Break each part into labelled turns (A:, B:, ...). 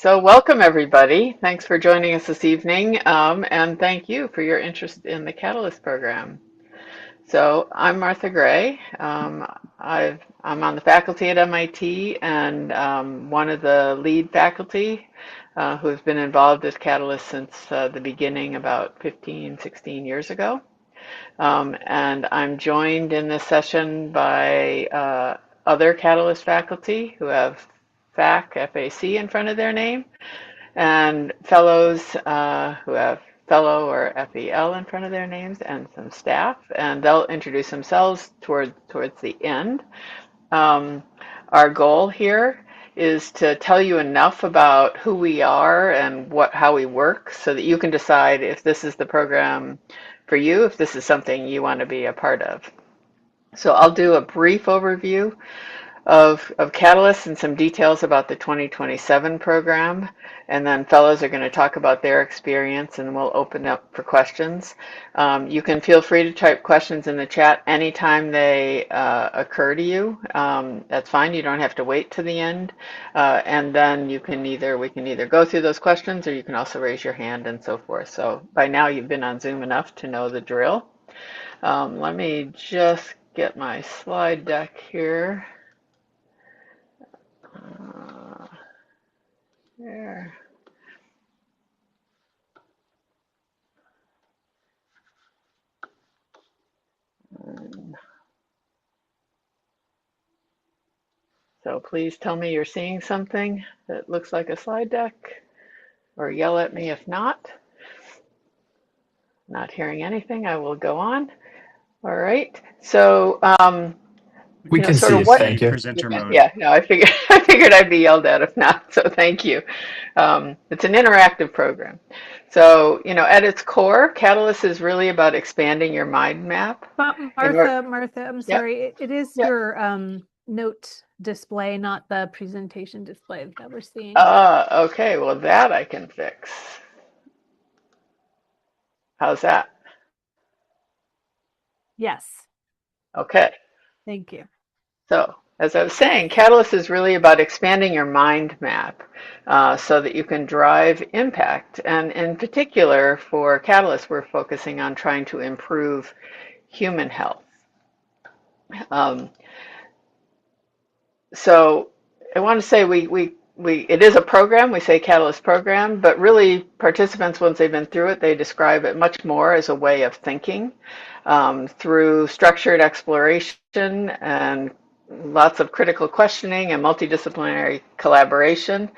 A: So welcome everybody. Thanks for joining us this evening, and thank you for your interest in the Catalyst program. So I'm Martha Gray. I'm on the faculty at MIT and one of the lead faculty who has been involved with Catalyst since the beginning about 15, 16 years ago. And I'm joined in this session by other Catalyst faculty who have FAC in front of their name, and fellows who have fellow or FEL in front of their names, and some staff, and they'll introduce themselves towards the end. Um, our goal here is to tell you enough about who we are and how we work so that you can decide if this is the program for you, if this is something you want to be a part of. So I'll do a brief overview of Catalyst and some details about the 2027 program. And then fellows are going to talk about their experience and we'll open up for questions. You can feel free to type questions in the chat anytime they occur to you. That's fine. You don't have to wait to the end. And then we can either go through those questions or you can also raise your hand and so forth. So by now you've been on Zoom enough to know the drill. Let me just get my slide deck here. There. So please tell me you're seeing something that looks like a slide deck, or yell at me if not. Not hearing anything, I will go on. All right. So,
B: We can
A: sort
B: see
A: of
B: you.
A: what?
B: Thank you.
C: Presenter mode.
A: Yeah, no, I figured I'd be yelled at if not. So thank you. It's an interactive program. So, at its core, Catalyst is really about expanding your mind map.
D: But Martha, I'm
A: Yep,
D: sorry. It is
A: yep.
D: your note display, not the presentation display that we're seeing.
A: Okay. Well, that I can fix. How's that?
D: Yes,
A: Okay.
D: thank you.
A: So, as I was saying, Catalyst is really about expanding your mind map so that you can drive impact. And in particular, for Catalyst, we're focusing on trying to improve human health. So, I want to say it is a program. We say Catalyst program, but really participants, once they've been through it, they describe it much more as a way of thinking through structured exploration and lots of critical questioning and multidisciplinary collaboration.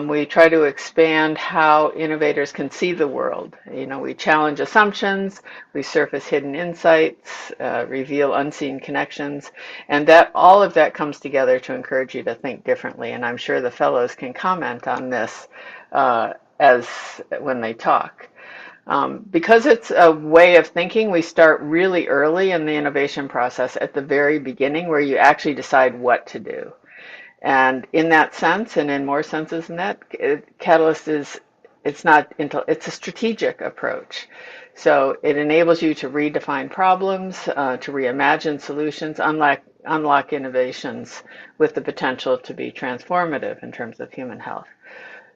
A: We try to expand how innovators can see the world. We challenge assumptions, we surface hidden insights, reveal unseen connections, and all of that comes together to encourage you to think differently. And I'm sure the fellows can comment on this as when they talk. Because it's a way of thinking, we start really early in the innovation process at the very beginning where you actually decide what to do. And in that sense, and in more senses than that, Catalyst it's a strategic approach. So it enables you to redefine problems, to reimagine solutions, unlock innovations with the potential to be transformative in terms of human health.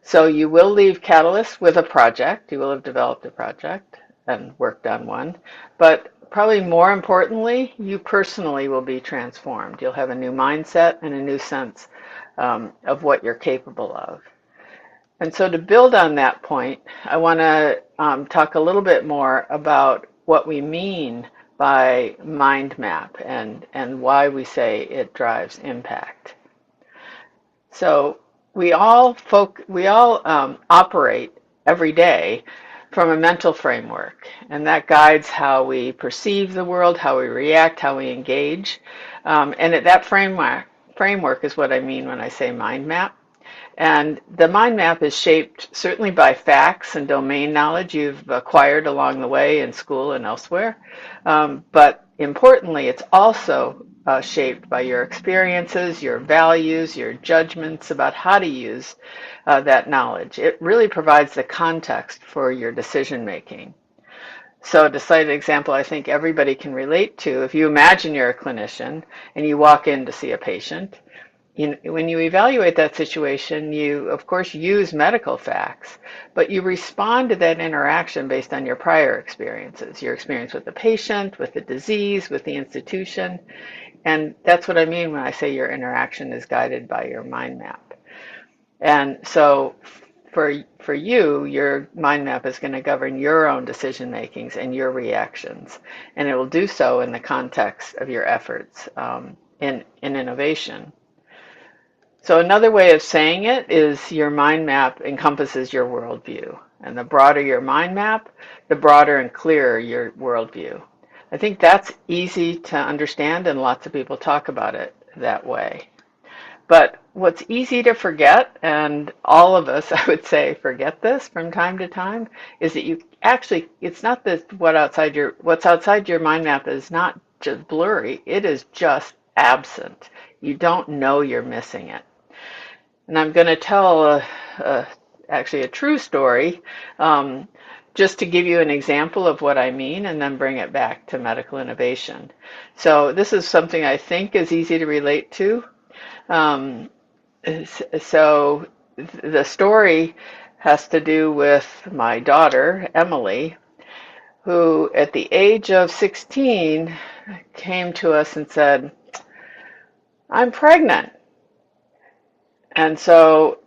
A: So you will leave Catalyst with a project. You will have developed a project and worked on one. But probably more importantly, you personally will be transformed. You'll have a new mindset and a new sense of what you're capable of. And so to build on that point, I want to talk a little bit more about what we mean by mind map and why we say it drives impact. So we all operate every day from a mental framework, and that guides how we perceive the world, how we react, how we engage. And that framework is what I mean when I say mind map. And the mind map is shaped certainly by facts and domain knowledge you've acquired along the way in school and elsewhere. But importantly, it's also shaped by your experiences, your values, your judgments about how to use that knowledge. It really provides the context for your decision making. So to cite an example I think everybody can relate to, if you imagine you're a clinician and you walk in to see a patient, when you evaluate that situation, you, of course, use medical facts, but you respond to that interaction based on your prior experiences, your experience with the patient, with the disease, with the institution. And that's what I mean when I say your interaction is guided by your mind map. And so for you, your mind map is going to govern your own decision makings and your reactions. And it will do so in the context of your efforts in innovation. So another way of saying it is your mind map encompasses your worldview. And the broader your mind map, the broader and clearer your worldview. I think that's easy to understand, and lots of people talk about it that way. But what's easy to forget, and all of us, I would say, forget this from time to time, is that you actually, it's not that what's outside your mind map is not just blurry, it is just absent. You don't know you're missing it. And I'm going to tell actually a true story, just to give you an example of what I mean, and then bring it back to medical innovation. So this is something I think is easy to relate to. So the story has to do with my daughter, Emily, who at the age of 16 came to us and said, "I'm pregnant." And so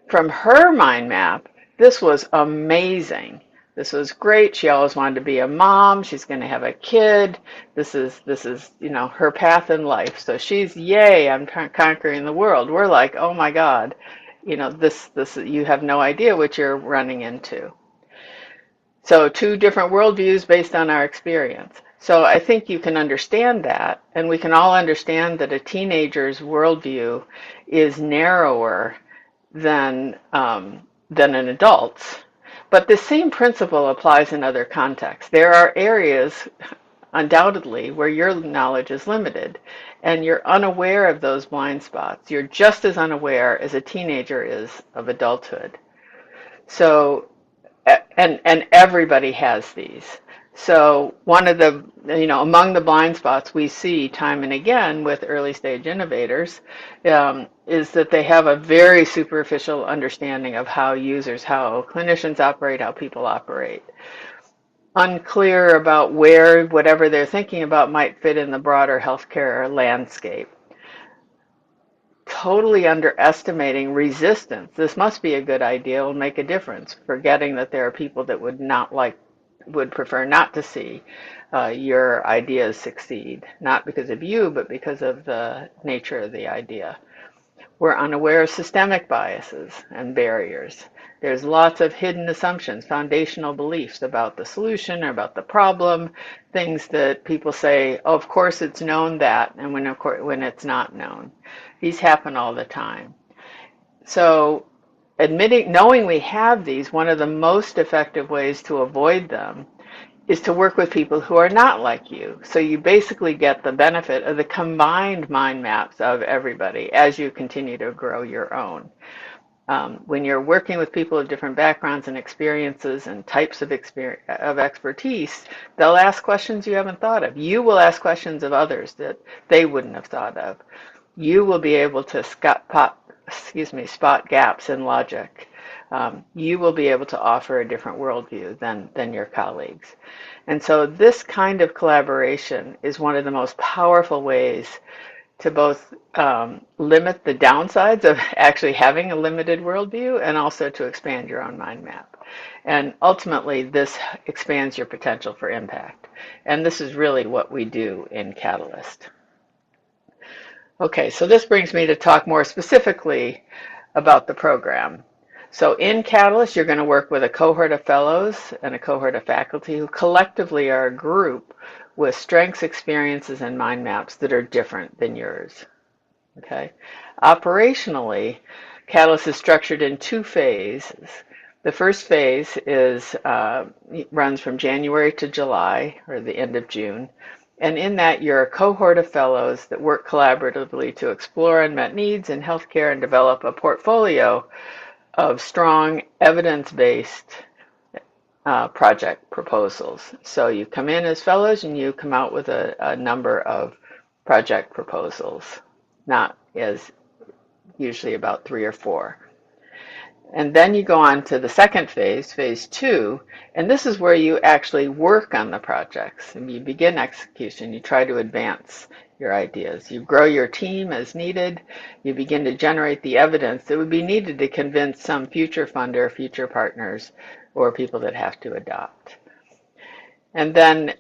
A: from her mind map, this was amazing. This was great. She always wanted to be a mom. She's going to have a kid. This is her path in life. So she's, yay, I'm conquering the world. We're like, oh my God, this you have no idea what you're running into. So two different worldviews based on our experience. So I think you can understand that, and we can all understand that a teenager's worldview is narrower than an adult's. But the same principle applies in other contexts. There are areas, undoubtedly, where your knowledge is limited, and you're unaware of those blind spots. You're just as unaware as a teenager is of adulthood. So, and everybody has these. So one of the, among the blind spots we see time and again with early stage innovators is that they have a very superficial understanding of how clinicians operate, how people operate. Unclear about where whatever they're thinking about might fit in the broader healthcare landscape. Totally underestimating resistance. This must be a good idea, will make a difference, forgetting that there are people that would prefer not to see your ideas succeed, not because of you, but because of the nature of the idea. We're unaware of systemic biases and barriers. There's lots of hidden assumptions, foundational beliefs about the solution or about the problem, things that people say, oh, of course it's known that, and when it's not known. These happen all the time. So knowing we have these, one of the most effective ways to avoid them is to work with people who are not like you. So you basically get the benefit of the combined mind maps of everybody as you continue to grow your own. When you're working with people of different backgrounds and experiences and types of expertise, they'll ask questions you haven't thought of. You will ask questions of others that they wouldn't have thought of. You will be able to spot gaps in logic. You will be able to offer a different worldview than your colleagues. And so this kind of collaboration is one of the most powerful ways to both limit the downsides of actually having a limited worldview and also to expand your own mind map. And ultimately, this expands your potential for impact. And this is really what we do in Catalyst. Okay, so this brings me to talk more specifically about the program. So in Catalyst, you're going to work with a cohort of fellows and a cohort of faculty who collectively are a group with strengths, experiences, and mind maps that are different than yours. Okay. Operationally, Catalyst is structured in two phases. The first phase runs from January to July, or the end of June. And in that, you're a cohort of fellows that work collaboratively to explore unmet needs in healthcare and develop a portfolio of strong evidence-based project proposals. So you come in as fellows and you come out with a number of project proposals. not as usually about 3 or 4. And then you go on to the second phase, phase 2, and this is where you actually work on the projects. And you begin execution. You try to advance your ideas. You grow your team as needed. You begin to generate the evidence that would be needed to convince some future funder, future partners, or people that have to adopt. And then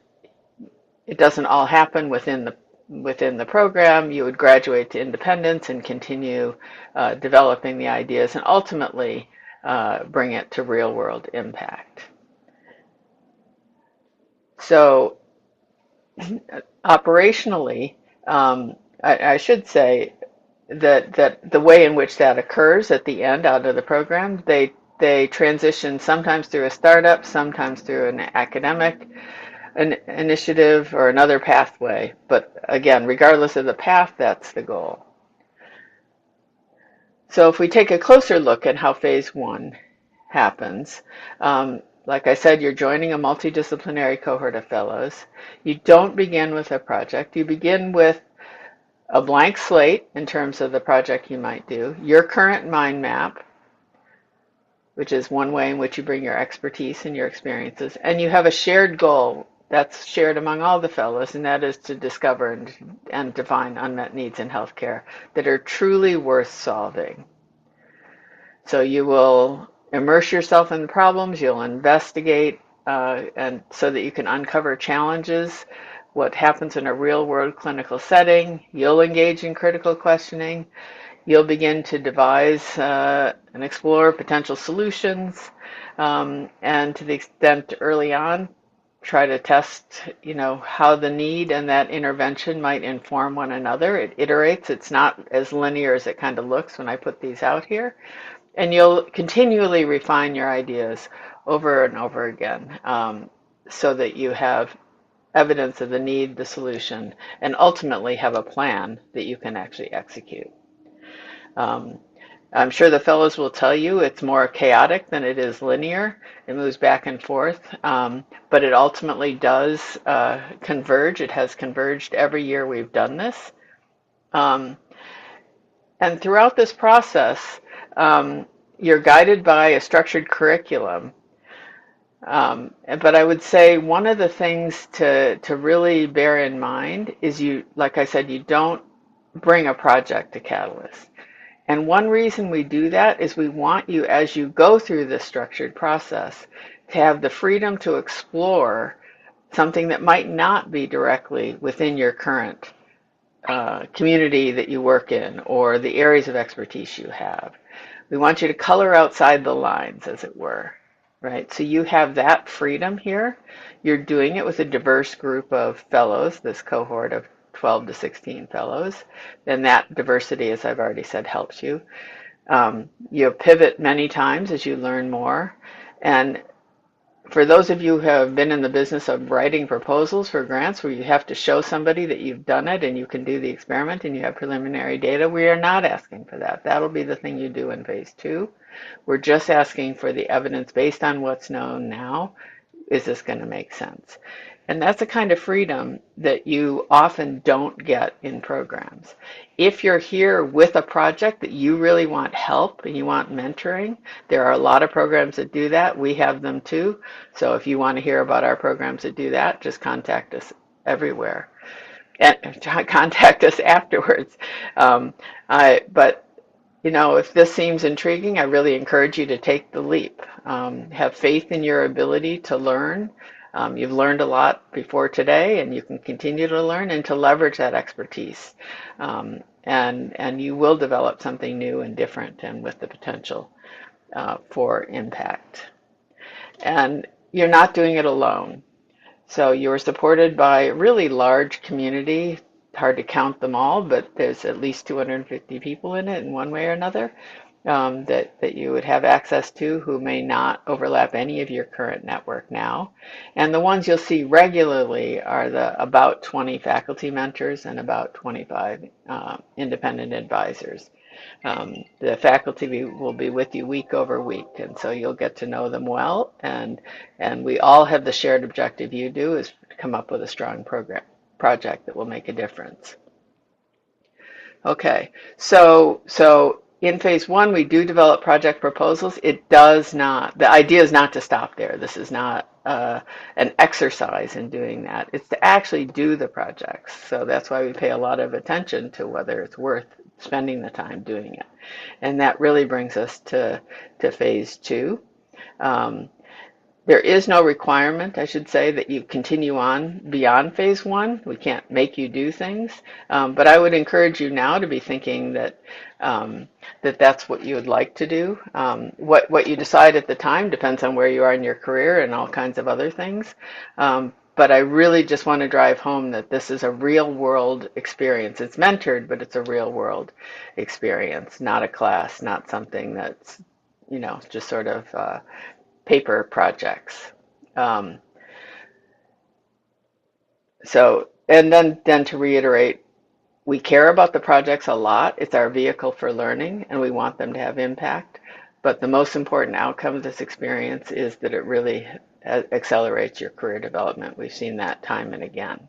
A: it doesn't all happen within the program. You would graduate to independence and continue developing the ideas and ultimately bring it to real world impact. So operationally, I should say that the way in which that occurs at the end out of the program, they transition sometimes through a startup, sometimes through an academic an initiative or another pathway. But again, regardless of the path, that's the goal. So if we take a closer look at how phase 1 happens, like I said, you're joining a multidisciplinary cohort of fellows. You don't begin with a project. You begin with a blank slate in terms of the project you might do, your current mind map, which is one way in which you bring your expertise and your experiences, and you have a shared goal that's shared among all the fellows, and that is to discover and define unmet needs in healthcare that are truly worth solving. So you will immerse yourself in the problems, you'll investigate, and so that you can uncover challenges, what happens in a real-world clinical setting. You'll engage in critical questioning. You'll begin to devise and explore potential solutions, and to the extent early on, try to test, how the need and that intervention might inform one another. It iterates. It's not as linear as it kind of looks when I put these out here. And you'll continually refine your ideas over and over again, so that you have evidence of the need, the solution, and ultimately have a plan that you can actually execute. I'm sure the fellows will tell you it's more chaotic than it is linear. It moves back and forth, but it ultimately does converge. It has converged every year we've done this. And throughout this process, you're guided by a structured curriculum. But I would say one of the things to really bear in mind is like I said, you don't bring a project to Catalyst. And one reason we do that is we want you, as you go through this structured process, to have the freedom to explore something that might not be directly within your current community that you work in or the areas of expertise you have. We want you to color outside the lines, as it were, right? So you have that freedom here. You're doing it with a diverse group of fellows, this cohort of 12 to 16 fellows, and that diversity, as I've already said, helps you. You pivot many times as you learn more. And for those of you who have been in the business of writing proposals for grants where you have to show somebody that you've done it and you can do the experiment and you have preliminary data, we are not asking for that. That'll be the thing you do in phase 2. We're just asking for the evidence based on what's known now. Is this going to make sense? And that's a kind of freedom that you often don't get in programs. If you're here with a project that you really want help and you want mentoring, there are a lot of programs that do that. We have them too. So if you want to hear about our programs that do that, just contact us everywhere. And contact us afterwards. But if this seems intriguing, I really encourage you to take the leap. Have faith in your ability to learn. You've learned a lot before today, and you can continue to learn and to leverage that expertise. And you will develop something new and different and with the potential for impact. And you're not doing it alone. So you're supported by a really large community. Hard to count them all, but there's at least 250 people in it in one way or another that you would have access to who may not overlap any of your current network now. And the ones you'll see regularly are the about 20 faculty mentors and about 25 independent advisors. The faculty will be with you week over week, and so you'll get to know them well. And we all have the shared objective you do is to come up with a strong project that will make a difference. Okay, so in phase one, we do develop project proposals. It does not, the idea is not to stop there. This is not an exercise in doing that. It's to actually do the projects. So that's why we pay a lot of attention to whether it's worth spending the time doing it. And that really brings us to phase two. Um, There is no requirement, I should say, that you continue on beyond phase one. We can't make you do things, but I would encourage you now to be thinking that that's what you would like to do. What you decide at the time depends on where you are in your career and all kinds of other things. But I really just want to drive home that this is a real world experience. It's mentored, but it's a real world experience, not a class, not something that's, just sort of paper projects. Um, and then to reiterate, we care about the projects a lot. It's our vehicle for learning, and we want them to have impact. But the most important outcome of this experience is that it really accelerates your career development. We've seen that time and again.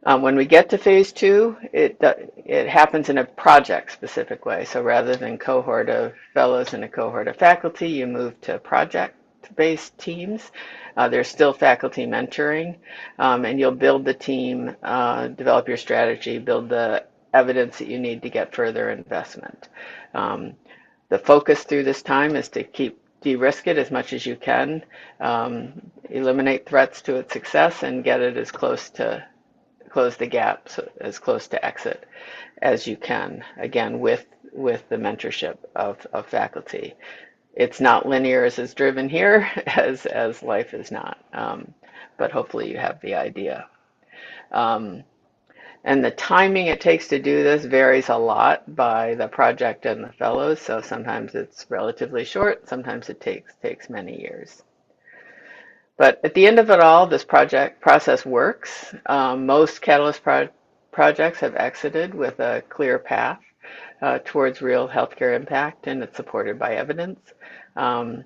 A: When we get to phase two, it happens in a project-specific way. So rather than cohort of fellows and a cohort of faculty, you move to project-based teams. There's still faculty mentoring, and you'll build the team, develop your strategy, build the evidence that you need to get further investment. The focus through this time is to de-risk it as much as you can, eliminate threats to its success, and get it as close the gap, so as close to exit as you can, again, with the mentorship of faculty. It's not linear as is driven here, as life is not, but hopefully you have the idea. And the timing it takes to do this varies a lot by the project and the fellows, so sometimes it's relatively short, sometimes it takes many years. But at the end of it all, this process works. Most Catalyst projects have exited with a clear path towards real healthcare impact, and it's supported by evidence. And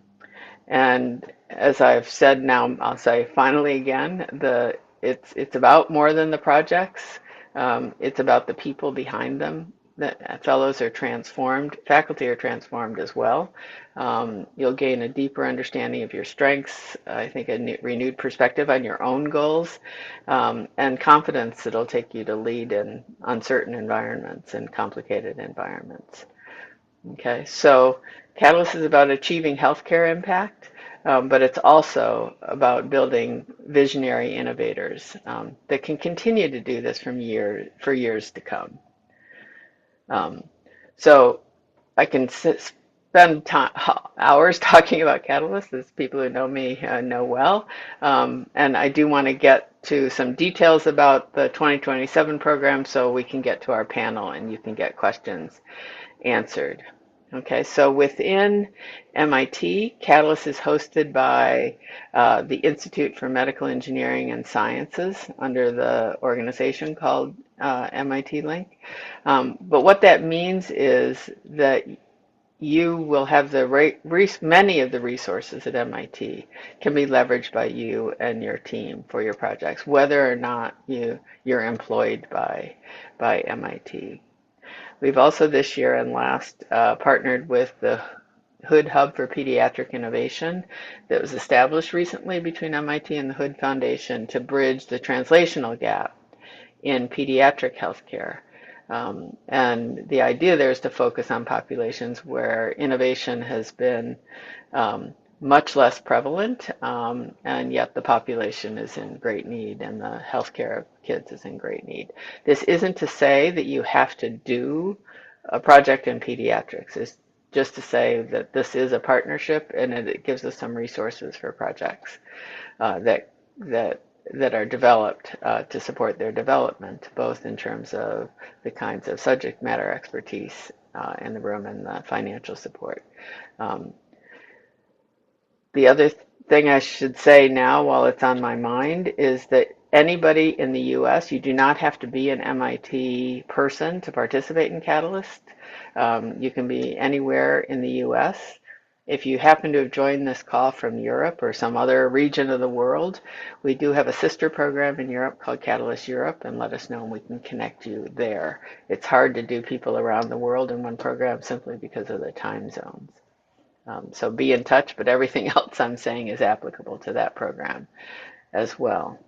A: as I've said now, I'll say finally again, it's about more than the projects. It's about the people behind them. The fellows are transformed, faculty are transformed as well. You'll gain a deeper understanding of your strengths, I think a renewed perspective on your own goals, and confidence that'll take you to lead in uncertain environments and complicated environments. Okay, so Catalyst is about achieving healthcare impact, but it's also about building visionary innovators that can continue to do this for years to come. So I can spend hours talking about Catalyst, as people who know me know well, and I do want to get to some details about the 2027 program so we can get to our panel and you can get questions answered. Okay, so within MIT, Catalyst is hosted by the Institute for Medical Engineering and Sciences under the organization called MIT linQ. But what that means is that you will have many of the resources at MIT can be leveraged by you and your team for your projects, whether or not you're employed by MIT. We've also this year and last partnered with the Hood Hub for Pediatric Innovation that was established recently between MIT and the Hood Foundation to bridge the translational gap in pediatric healthcare. And the idea there is to focus on populations where innovation has been much less prevalent, and yet the population is in great need and the healthcare of kids is in great need. This isn't to say that you have to do a project in pediatrics. It's just to say that this is a partnership and it gives us some resources for projects that are developed to support their development, both in terms of the kinds of subject matter expertise in the room and the financial support. The other thing I should say now, while it's on my mind, is that anybody in the US, you do not have to be an MIT person to participate in Catalyst. You can be anywhere in the US. If you happen to have joined this call from Europe or some other region of the world, we do have a sister program in Europe called Catalyst Europe, and let us know and we can connect you there. It's hard to do people around the world in one program simply because of the time zones. So be in touch, but everything else I'm saying is applicable to that program as well.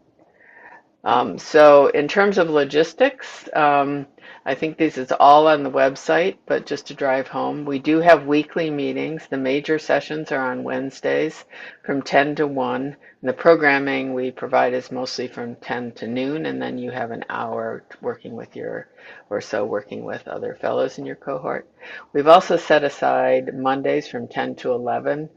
A: So in terms of logistics, I think this is all on the website, but just to drive home, we do have weekly meetings. The major sessions are on Wednesdays from 10 to 1. And the programming we provide is mostly from 10 to noon, and then you have an hour working with working with other fellows in your cohort. We've also set aside Mondays from 10 to 11.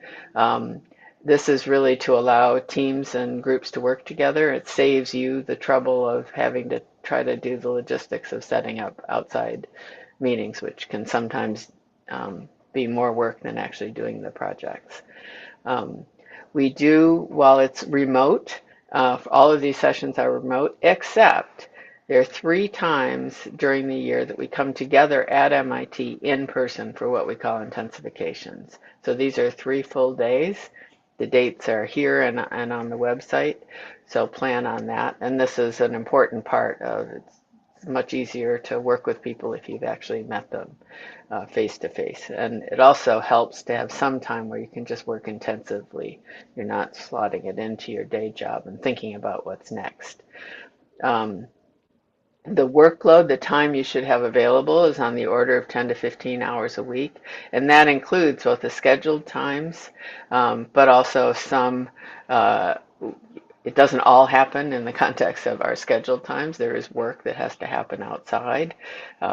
A: This is really to allow teams and groups to work together. It saves you the trouble of having to try to do the logistics of setting up outside meetings, which can sometimes be more work than actually doing the projects. We do, while it's remote, all of these sessions are remote, except there are 3 times during the year that we come together at MIT in person for what we call intensifications. So these are 3 full days. The dates are here and on the website, so plan on that. And this is an important part of it's much easier to work with people if you've actually met them face to face. And it also helps to have some time where you can just work intensively. You're not slotting it into your day job and thinking about what's next. The workload, the time you should have available is on the order of 10 to 15 hours a week, and that includes both the scheduled times, but also some, it doesn't all happen in the context of our scheduled times. There is work that has to happen outside,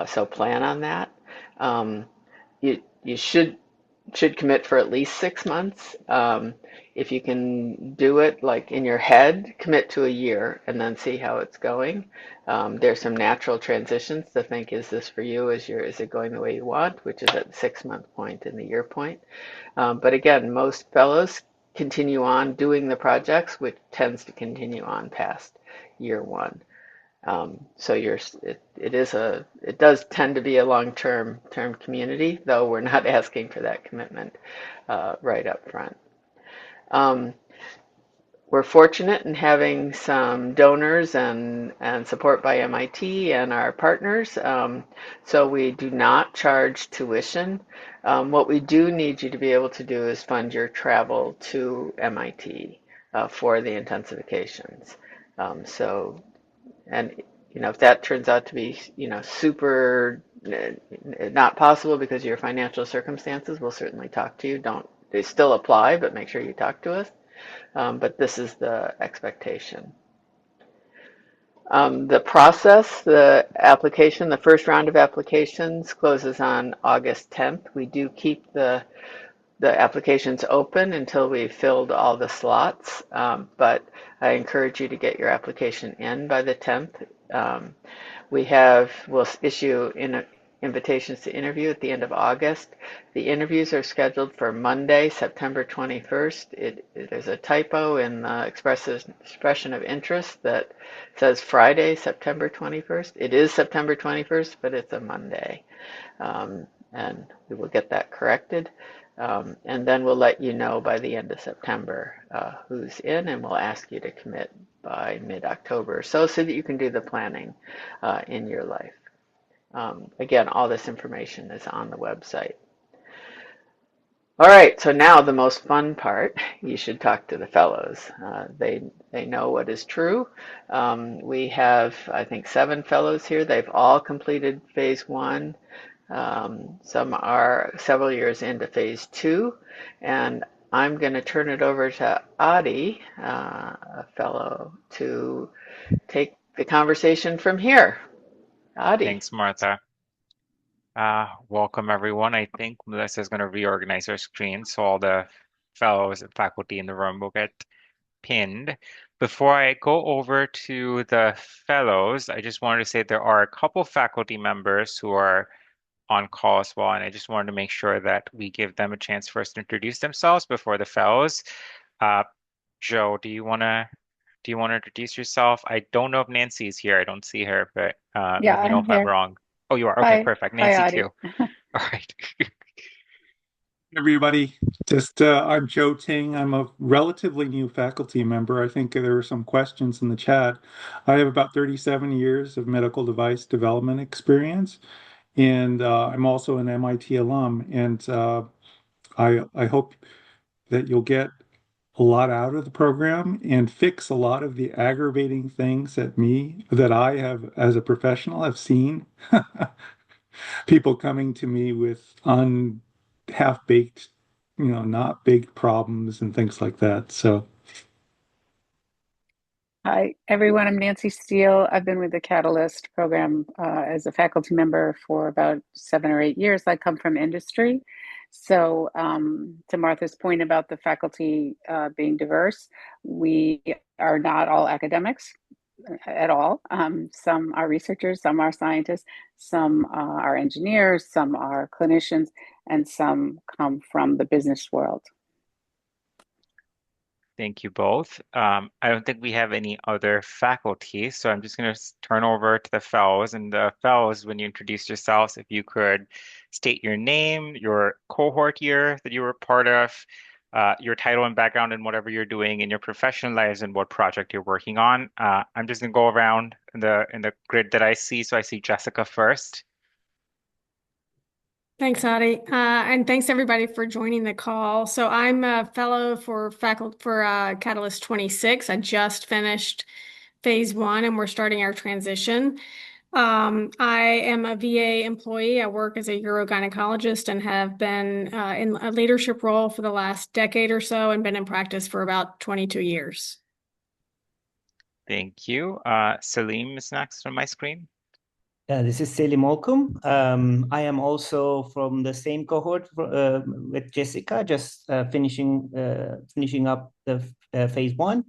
A: so plan on that. You should commit for at least 6 months. If you can do it like in your head, commit to a year and then see how it's going. There's some natural transitions to think, is this for you? Is it going the way you want? Which is at the 6 month point and the year point. But again, most fellows continue on doing the projects, which tends to continue on past year 1. So it does tend to be a long-term community, though we're not asking for that commitment right up front. We're fortunate in having some donors and support by MIT and our partners, so we do not charge tuition. What we do need you to be able to do is fund your travel to MIT for the intensifications. And if that turns out to be super not possible because of your financial circumstances, we'll certainly talk to you. They still apply, but make sure you talk to us. But this is the expectation. The process, the application, the first round of applications closes on August 10th. We do keep the applications open until we've filled all the slots, but I encourage you to get your application in by the 10th. We'll issue invitations to interview at the end of August. The interviews are scheduled for Monday, September 21st. There's a typo in the expression of interest that says Friday, September 21st. It is September 21st, but it's a Monday. And we will get that corrected. And then we'll let you know by the end of September who's in, and we'll ask you to commit by mid-October so that you can do the planning in your life. Again, all this information is on the website. All right, so now the most fun part, you should talk to the fellows. They know what is true. We have, I think, 7 fellows here. They've all completed phase 1. Some are several years into phase 2, and I'm going to turn it over to Adi, a fellow, to take the conversation from here. Adi.
B: Thanks, Martha. Welcome, everyone. I think Melissa is going to reorganize her screen so all the fellows and faculty in the room will get pinned. Before I go over to the fellows, I just wanted to say there are a couple faculty members who are on call as well, and I just wanted to make sure that we give them a chance first to introduce themselves before the fellows. Joe, do you want to introduce yourself? I don't know if Nancy's here. I don't see her, but
C: Yeah,
B: let me know
C: I'm
B: if I'm
C: here.
B: wrong. Oh, you are? Okay,
C: Hi.
B: perfect.
C: Hi,
B: Nancy
C: Adi.
B: too. All right.
C: Everybody, I'm Joe Ting. I'm a relatively new faculty member. I think there were some questions in the chat. I have about 37 years of medical device development experience, and I'm also an MIT alum. And I hope that you'll get a lot out of the program and fix a lot of the aggravating things that I have as a professional have seen people coming to me with half-baked, not baked problems and things like that. So,
E: Hi, everyone. I'm Nancy Steele. I've been with the Catalyst program as a faculty member for about 7 or 8 years. I come from industry. So, to Martha's point about the faculty being diverse, we are not all academics at all. Some are researchers, some are scientists, some are engineers, some are clinicians, and some come from the business world.
B: Thank you both. I don't think we have any other faculty, so I'm just going to turn over to the fellows. And the fellows, when you introduce yourselves, if you could state your name, your cohort year that you were part of, your title and background and whatever you're doing in your professional lives and what project you're working on. I'm just going to go around in the grid that I see. So I see Jessica first.
F: Thanks, Adi. And thanks everybody for joining the call. So I'm a fellow for Catalyst 26. I just finished phase one and we're starting our transition. I am a VA employee. I work as a urogynecologist and have been in a leadership role for the last decade or so and been in practice for about 22 years.
B: Thank you. Salim is next on my screen.
G: This is Selim Olkum. I am also from the same cohort with Jessica, just finishing up the phase one.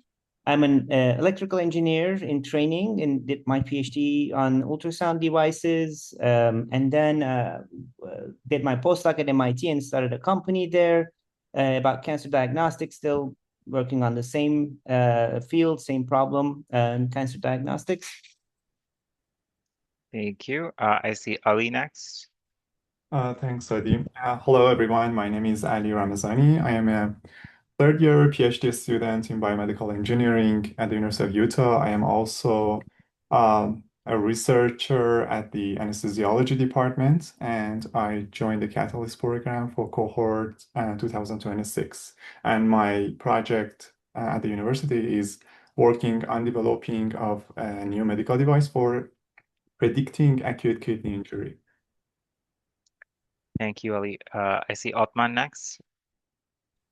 G: I'm an electrical engineer in training and did my PhD on ultrasound devices, and then did my postdoc at MIT and started a company there about cancer diagnostics, still working on the same field, same problem, cancer diagnostics.
B: Thank you. I see Ali next.
H: Thanks, Adi. Hello, everyone. My name is Ali Ramazani. I am a third-year PhD student in biomedical engineering at the University of Utah. I am also a researcher at the anesthesiology department, and I joined the Catalyst program for cohort 2026. And my project at the university is working on developing of a new medical device for predicting acute kidney injury.
B: Thank you, Ali. I see Otman next.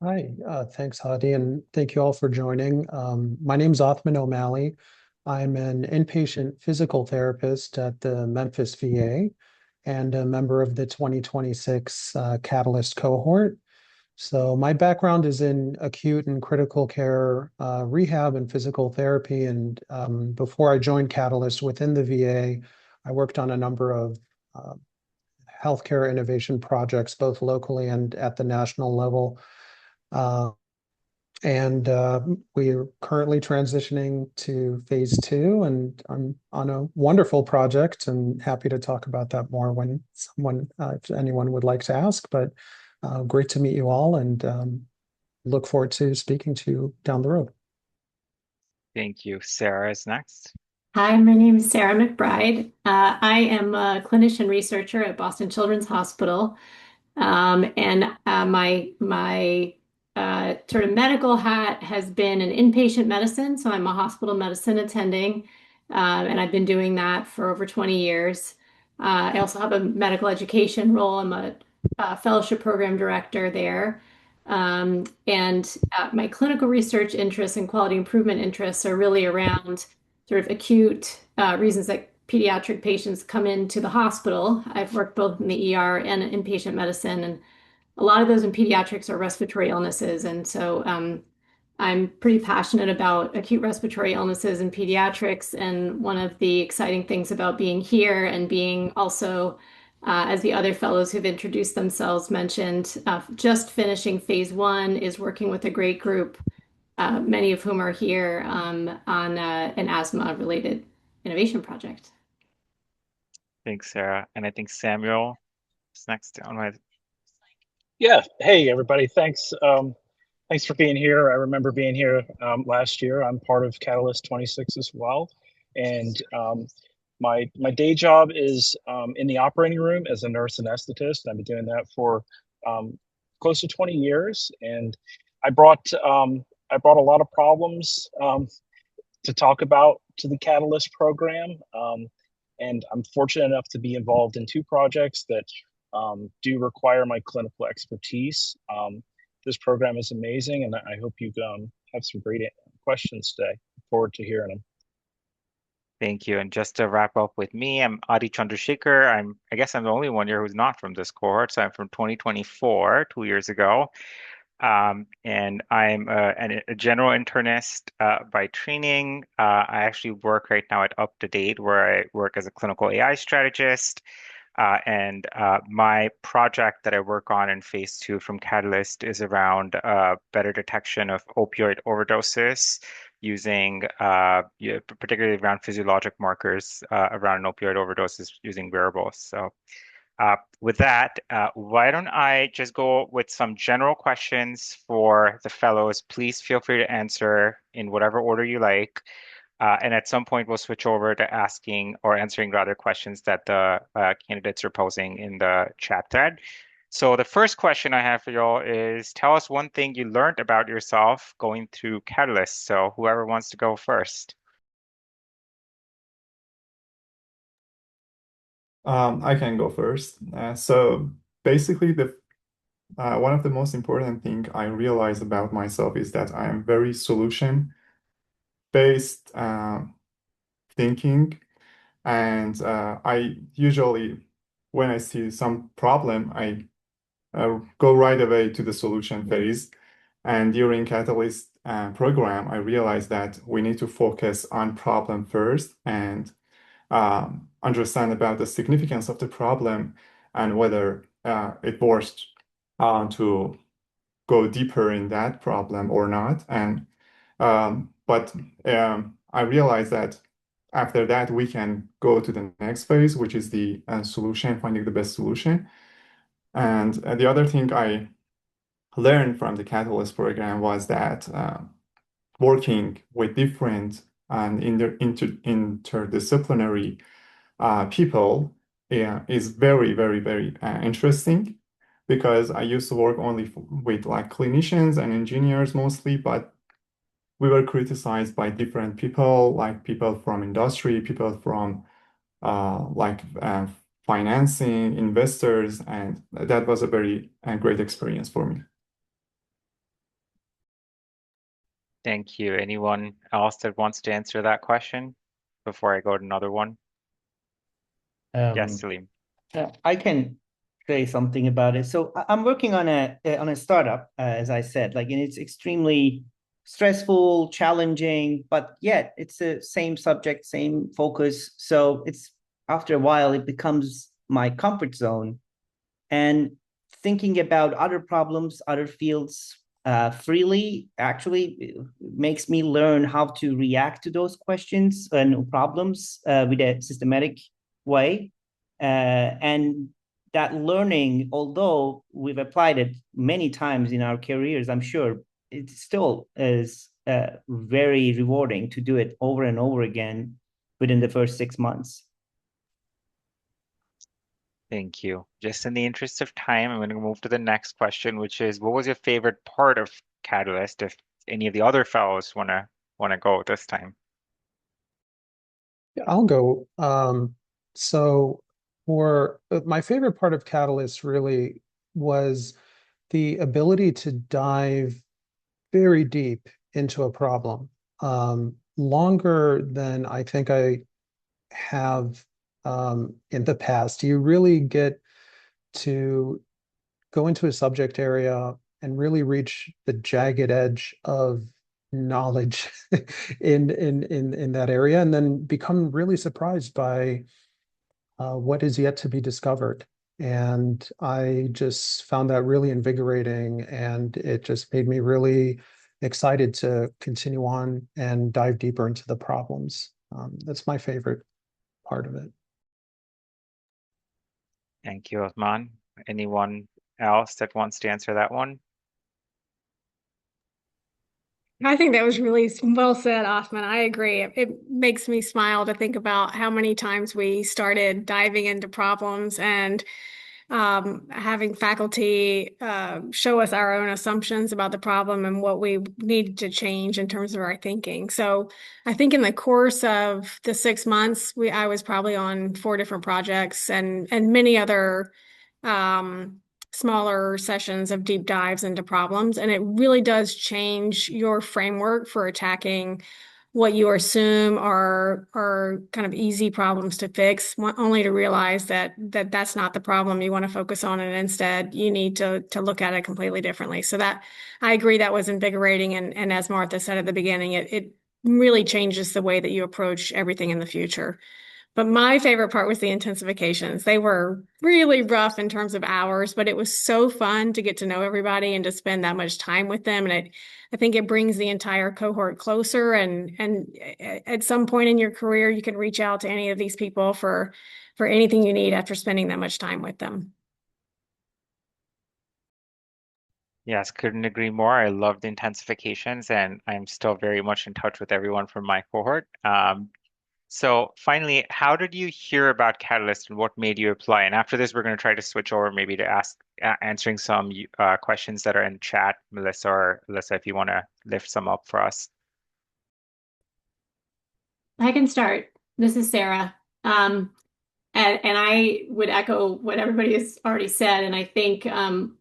I: Hi, thanks, Hadi, and thank you all for joining. My name is Othman O'Malley. I'm an inpatient physical therapist at the Memphis VA and a member of the 2026 Catalyst cohort. So my background is in acute and critical care rehab and physical therapy. And before I joined Catalyst within the VA, I worked on a number of healthcare innovation projects, both locally and at the national level. We're currently transitioning to phase two, and I'm on a wonderful project and happy to talk about that more when if anyone would like to ask. But great to meet you all, and look forward to speaking to you down the road.
B: Thank you. Sarah is next.
J: Hi, my name is Sarah McBride. I am a clinician researcher at Boston Children's Hospital. My sort of medical hat has been in inpatient medicine. So I'm a hospital medicine attending, and I've been doing that for over 20 years. I also have a medical education role. I'm a fellowship program director there. My clinical research interests and quality improvement interests are really around sort of acute reasons that pediatric patients come into the hospital. I've worked both in the ER and in inpatient medicine, and a lot of those in pediatrics are respiratory illnesses. And so I'm pretty passionate about acute respiratory illnesses in pediatrics. And one of the exciting things about being here and being also, as the other fellows who've introduced themselves mentioned, just finishing phase one is working with a great group, many of whom are here on an asthma-related innovation project.
B: Thanks, Sarah. And I think Samuel is next on my.
K: Yeah. Hey, everybody. Thanks. Thanks for being here. I remember being here last year. I'm part of Catalyst 26 as well, and my day job is in the operating room as a nurse anesthetist. I've been doing that for close to 20 years, and I brought I brought a lot of problems to talk about to the Catalyst program. And I'm fortunate enough to be involved in two projects that do require my clinical expertise. This program is amazing, and I hope you have some great questions today. Look forward to hearing them.
B: Thank you. And just to wrap up with me, I'm Adi Chandrasekhar. I guess I'm the only one here who's not from this cohort. So I'm from 2024, 2 years ago. And I'm a general internist by training. I actually work right now at UpToDate, where I work as a clinical AI strategist. And my project that I work on in phase 2 from Catalyst is around better detection of opioid overdoses using, particularly around physiologic markers around opioid overdoses using wearables. So with that, why don't I just go with some general questions for the fellows? Please feel free to answer in whatever order you like. And at some point, we'll switch over to asking or answering the other questions that the candidates are posing in the chat thread. So the first question I have for y'all is, tell us one thing you learned about yourself going through Catalyst. So whoever wants to go first.
H: I can go first. So basically, one of the most important thing I realize about myself is that I am very solution-based thinking, and I usually, when I see some problem, I go right away to the solution phase. And during Catalyst program, I realized that we need to focus on problem first and understand about the significance of the problem and whether it worth to go deeper in that problem or not. And but I realized that after that we can go to the next phase, which is the solution, finding the best solution. And the other thing I learned from the Catalyst program was that working with different and interdisciplinary people is very, very, very interesting, because I used to work only with like clinicians and engineers mostly, but we were criticized by different people, like people from industry, people from financing, investors, and that was a very great experience for me.
B: Thank you. Anyone else that wants to answer that question before I go to another one? Yes, Salim.
G: I can say something about it. So I'm working on a startup, as I said, and it's extremely stressful, challenging, but yet it's the same subject, same focus. So it's after a while, it becomes my comfort zone. And thinking about other problems, other fields freely actually makes me learn how to react to those questions and problems with a systematic way. And that learning, although we've applied it many times in our careers, I'm sure it still is very rewarding to do it over and over again within the first 6 months.
B: Thank you. Just in the interest of time, I'm going to move to the next question, which is, what was your favorite part of Catalyst? If any of the other fellows want to go this time.
I: Yeah, I'll go. So for my favorite part of Catalyst really was the ability to dive very deep into a problem, longer than I think I have in the past. You really get to go into a subject area and really reach the jagged edge of knowledge in that area, and then become really surprised by what is yet to be discovered. And I just found that really invigorating, and it just made me really excited to continue on and dive deeper into the problems. That's my favorite part of it.
B: Thank you, Osman. Anyone else that wants to answer that one?
F: I think that was really well said, Othman. I agree. It makes me smile to think about how many times we started diving into problems and having faculty show us our own assumptions about the problem and what we need to change in terms of our thinking. So I think in the course of the 6 months, I was probably on 4 different projects and many other um, smaller sessions of deep dives into problems. And it really does change your framework for attacking what you assume are kind of easy problems to fix, only to realize that that's not the problem you want to focus on, and instead you need to look at it completely differently. So that I agree that was invigorating, and as Martha said at the beginning, it really changes the way that you approach everything in the future. But my favorite part was the intensifications. They were really rough in terms of hours, but it was so fun to get to know everybody and to spend that much time with them. And I think it brings the entire cohort closer. And at some point in your career, you can reach out to any of these people for anything you need after spending that much time with them.
B: Yes, couldn't agree more. I love the intensifications, and I'm still very much in touch with everyone from my cohort. So finally, how did you hear about Catalyst and what made you apply? And after this, we're going to try to switch over maybe to answering some questions that are in chat. Melissa or Alyssa, if you want to lift some up for us.
J: I can start. This is Sarah. And I would echo what everybody has already said. And I think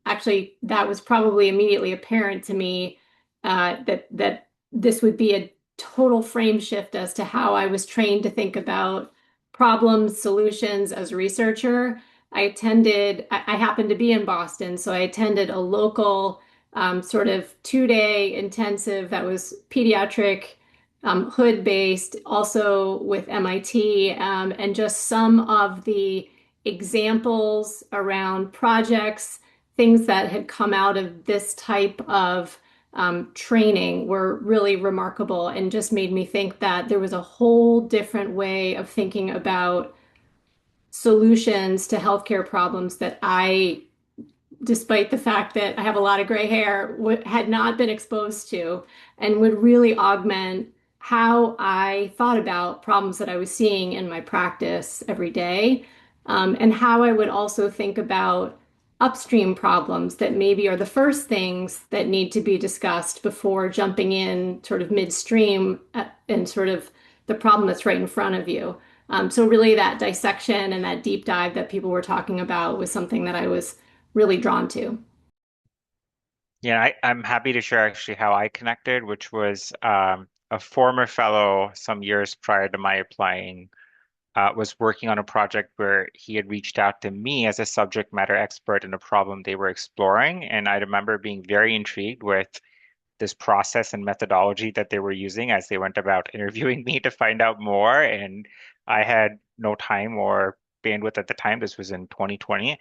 J: actually that was probably immediately apparent to me that this would be a total frame shift as to how I was trained to think about problems, solutions as a researcher. I happened to be in Boston, so I attended a local sort of 2-day intensive that was pediatric hood based, also with MIT, and just some of the examples around projects, things that had come out of this type of training were really remarkable and just made me think that there was a whole different way of thinking about solutions to healthcare problems that I, despite the fact that I have a lot of gray hair, had not been exposed to, and would really augment how I thought about problems that I was seeing in my practice every day, and how I would also think about upstream problems that maybe are the first things that need to be discussed before jumping in sort of midstream and sort of the problem that's right in front of you. So really that dissection and that deep dive that people were talking about was something that I was really drawn to.
B: Yeah, I'm happy to share actually how I connected, which was a former fellow some years prior to my applying was working on a project where he had reached out to me as a subject matter expert in a problem they were exploring. And I remember being very intrigued with this process and methodology that they were using as they went about interviewing me to find out more. And I had no time or bandwidth at the time. This was in 2020.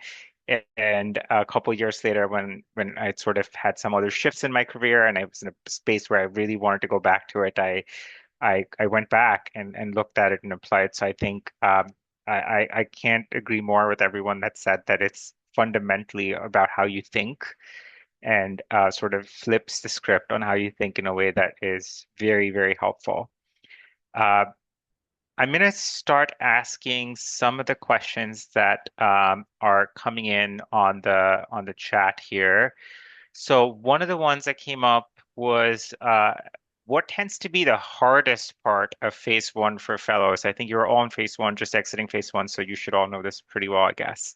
B: And a couple years later, when I sort of had some other shifts in my career and I was in a space where I really wanted to go back to it, I went back and looked at it and applied. So I think I can't agree more with everyone that said that it's fundamentally about how you think and sort of flips the script on how you think in a way that is very, very helpful. I'm going to start asking some of the questions that are coming in on the chat here. So one of the ones that came up was what tends to be the hardest part of phase one for fellows? I think you're all in phase one, just exiting phase one, so you should all know this pretty well, I guess.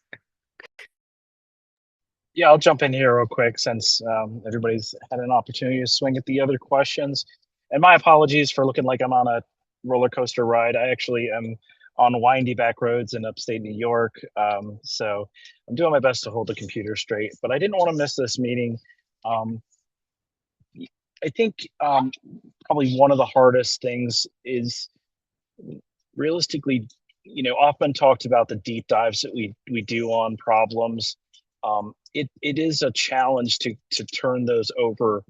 K: Yeah, I'll jump in here real quick since everybody's had an opportunity to swing at the other questions. And my apologies for looking like I'm on a roller coaster ride. I actually am on windy back roads in upstate New York. So I'm doing my best to hold the computer straight, but I didn't want to miss this meeting. I think probably one of the hardest things is realistically, often talked about the deep dives that we do on problems. It is a challenge to turn those over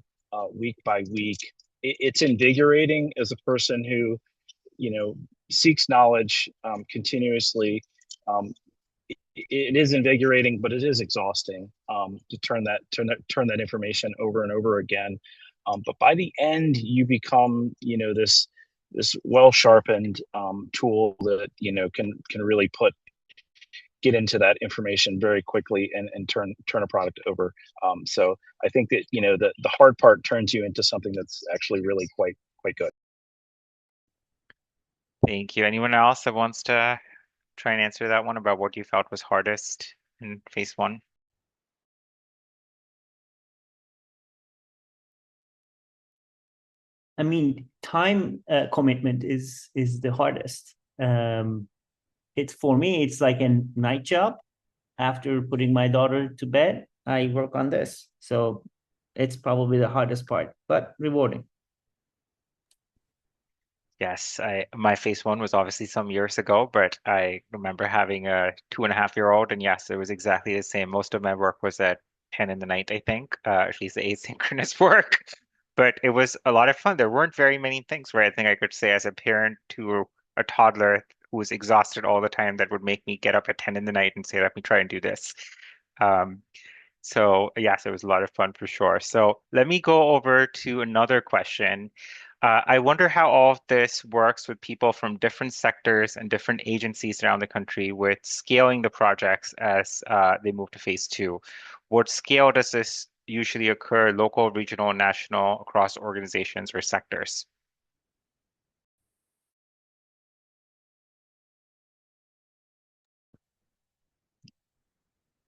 K: week by week. It's invigorating as a person who seeks knowledge continuously. it is invigorating, but it is exhausting to turn that information over and over again. But by the end, you become, this well sharpened tool that can really get into that information very quickly and turn a product over. So I think that the hard part turns you into something that's actually really quite good.
B: Thank you. Anyone else that wants to try and answer that one about what you felt was hardest in phase one?
G: I mean, time commitment is the hardest. It's for me, it's like a night job. After putting my daughter to bed, I work on this. So it's probably the hardest part, but rewarding.
B: Yes, my phase one was obviously some years ago, but I remember having a 2.5-year-old, and yes, it was exactly the same. Most of my work was at 10 in the night, I think, at least the asynchronous work. But it was a lot of fun. There weren't very many things where I think I could say as a parent to a toddler who was exhausted all the time that would make me get up at 10 in the night and say, let me try and do this. Um, so yes, it was a lot of fun for sure. So let me go over to another question. I wonder how all of this works with people from different sectors and different agencies around the country with scaling the projects as they move to phase two. What scale does this usually occur, local, regional, national, across organizations or sectors?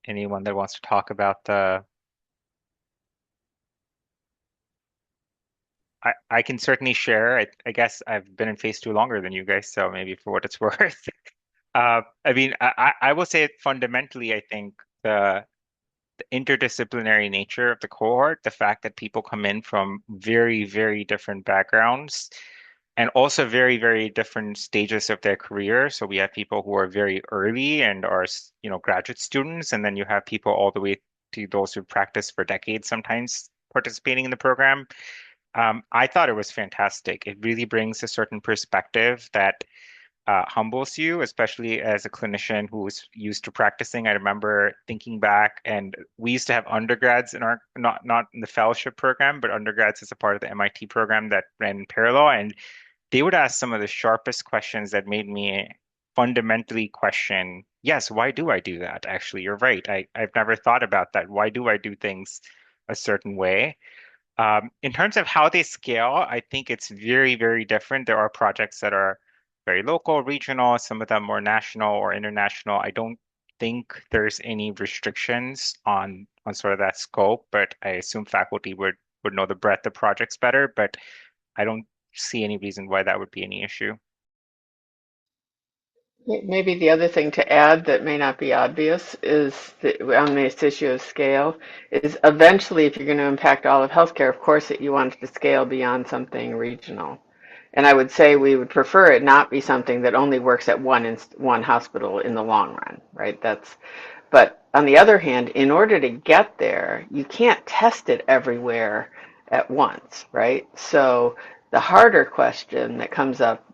B: Anyone that wants to talk about I can certainly share. I guess I've been in phase two longer than you guys, so maybe for what it's worth. I mean, I will say it fundamentally, I think the interdisciplinary nature of the cohort, the fact that people come in from very, very different backgrounds and also very, very different stages of their career. So we have people who are very early and are, graduate students, and then you have people all the way to those who practice for decades, sometimes participating in the program. I thought it was fantastic. It really brings a certain perspective that humbles you, especially as a clinician who's used to practicing. I remember thinking back, and we used to have undergrads in our not in the fellowship program, but undergrads as a part of the MIT program that ran in parallel, and they would ask some of the sharpest questions that made me fundamentally question, yes, why do I do that? Actually, you're right. I've never thought about that. Why do I do things a certain way? In terms of how they scale, I think it's very, very different. There are projects that are very local, regional, some of them more national or international. I don't think there's any restrictions on sort of that scope, but I assume faculty would know the breadth of projects better, but I don't see any reason why that would be any issue.
A: Maybe the other thing to add that may not be obvious is that on this issue of scale is eventually if you're going to impact all of healthcare, of course, that you want it to scale beyond something regional. And I would say we would prefer it not be something that only works at one hospital in the long run, right? But on the other hand, in order to get there, you can't test it everywhere at once, right? So the harder question that comes up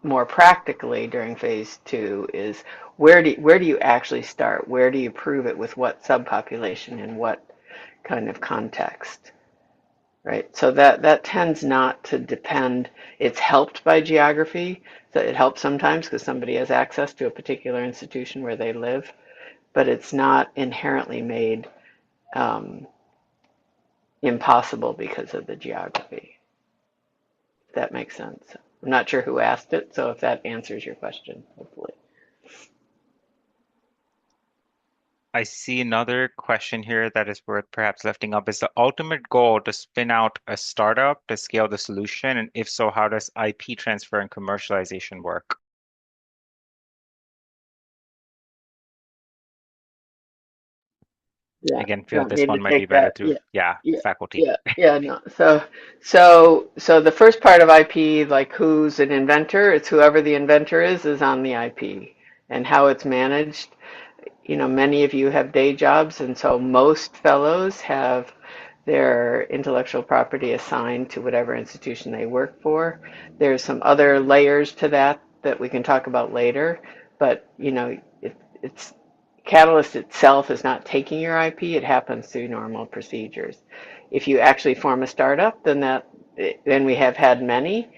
A: more practically during phase two is where do you actually start? Where do you prove it with what subpopulation in what kind of context? Right. So that tends not to depend. It's helped by geography. So it helps sometimes because somebody has access to a particular institution where they live, but it's not inherently made impossible because of the geography. If that makes sense. I'm not sure who asked it, so if that answers your question, hopefully.
B: I see another question here that is worth perhaps lifting up. Is the ultimate goal to spin out a startup to scale the solution? And if so, how does IP transfer and commercialization work?
A: Yeah,
B: Again,
A: you
B: feel
A: want
B: this
A: me to
B: one might be
A: take
B: better
A: that?
B: through,
A: Yeah,
B: yeah,
A: yeah,
B: faculty.
A: yeah, no. So the first part of IP, like who's an inventor, it's whoever the inventor is on the IP and how it's managed. Many of you have day jobs, and so most fellows have their intellectual property assigned to whatever institution they work for. There's some other layers to that we can talk about later, but it's Catalyst itself is not taking your IP, it happens through normal procedures. If you actually form a startup, then we have had many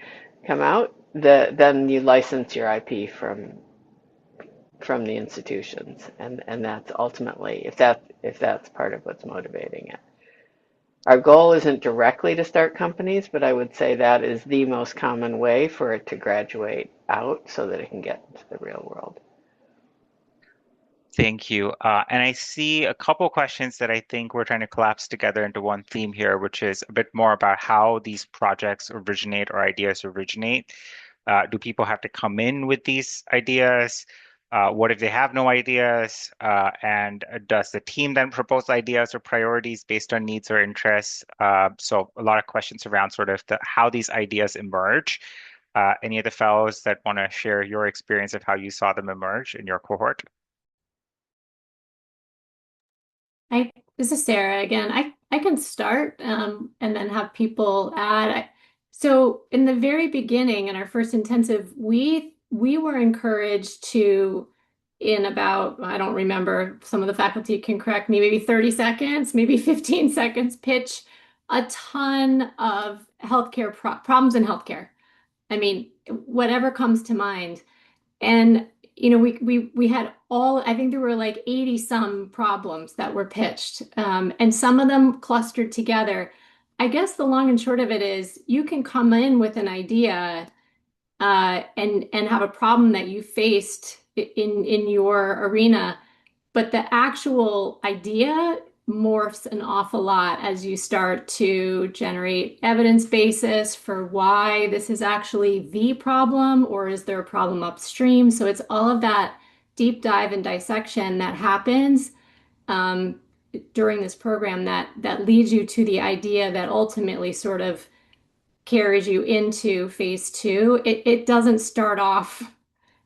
A: come out, then you license your IP from the institutions, and that's ultimately if that's part of what's motivating it. Our goal isn't directly to start companies, but I would say that is the most common way for it to graduate out so that it can get into the real world.
B: Thank you. And I see a couple questions that I think we're trying to collapse together into one theme here, which is a bit more about how these projects originate or ideas originate. Do people have to come in with these ideas? What if they have no ideas? And does the team then propose ideas or priorities based on needs or interests? So a lot of questions around sort of how these ideas emerge. Any of the fellows that want to share your experience of how you saw them emerge in your cohort?
J: This is Sarah again. I can start and then have people add. So in the very beginning, in our first intensive, we were encouraged to, in about, I don't remember, some of the faculty can correct me, maybe 30 seconds, maybe 15 seconds, pitch a ton of healthcare problems in healthcare. I mean, whatever comes to mind. And we had I think there were like 80 some problems that were pitched, and some of them clustered together. I guess the long and short of it is you can come in with an idea and have a problem that you faced in your arena, but the actual idea morphs an awful lot as you start to generate evidence basis for why this is actually the problem, or is there a problem upstream? So it's all of that deep dive and dissection that happens during this program that leads you to the idea that ultimately sort of carries you into phase two. It doesn't start off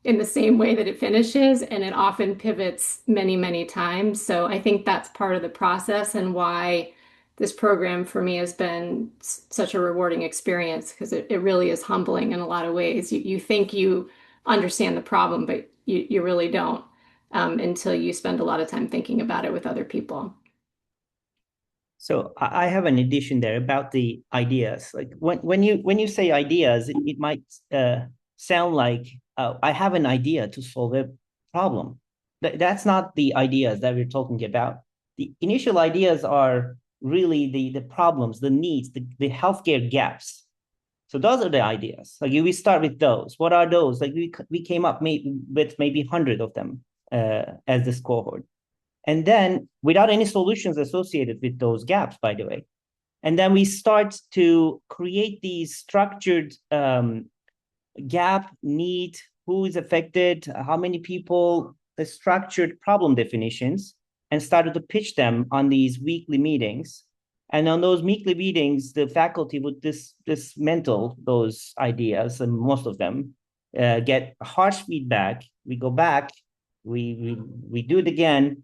J: in the same way that it finishes, and it often pivots many, many times. So I think that's part of the process and why this program for me has been such a rewarding experience, because it really is humbling in a lot of ways. You think you understand the problem, but you really don't until you spend a lot of time thinking about it with other people.
G: So I have an addition there about the ideas. Like when you say ideas, it might sound like I have an idea to solve a problem. That's not the ideas that we're talking about. The initial ideas are really the problems, the needs, the healthcare gaps. So those are the ideas. Like we start with those. What are those? Like we came up with maybe 100 of them as this cohort. And then without any solutions associated with those gaps, by the way. And then we start to create these structured gap, need, who is affected, how many people, the structured problem definitions, and started to pitch them on these weekly meetings. And on those weekly meetings, the faculty would dismantle those ideas, and most of them get harsh feedback. We go back, we do it again.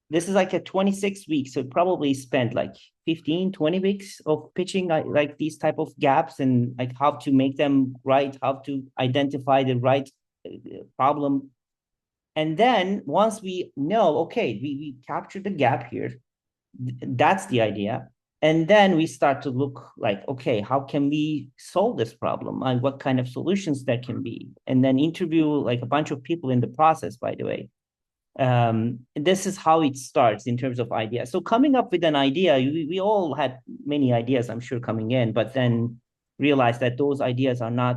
G: This is like a 26 weeks, so probably spent like 15, 20 weeks of pitching like these type of gaps and like how to make them right, how to identify the right problem. And then once we know, okay, we captured the gap here, that's the idea. And then we start to look like, okay, how can we solve this problem and what kind of solutions there can be? And then interview like a bunch of people in the process, by the way. This is how it starts in terms of ideas. So coming up with an idea, we all had many ideas, I'm sure, coming in, but then realized that those ideas are not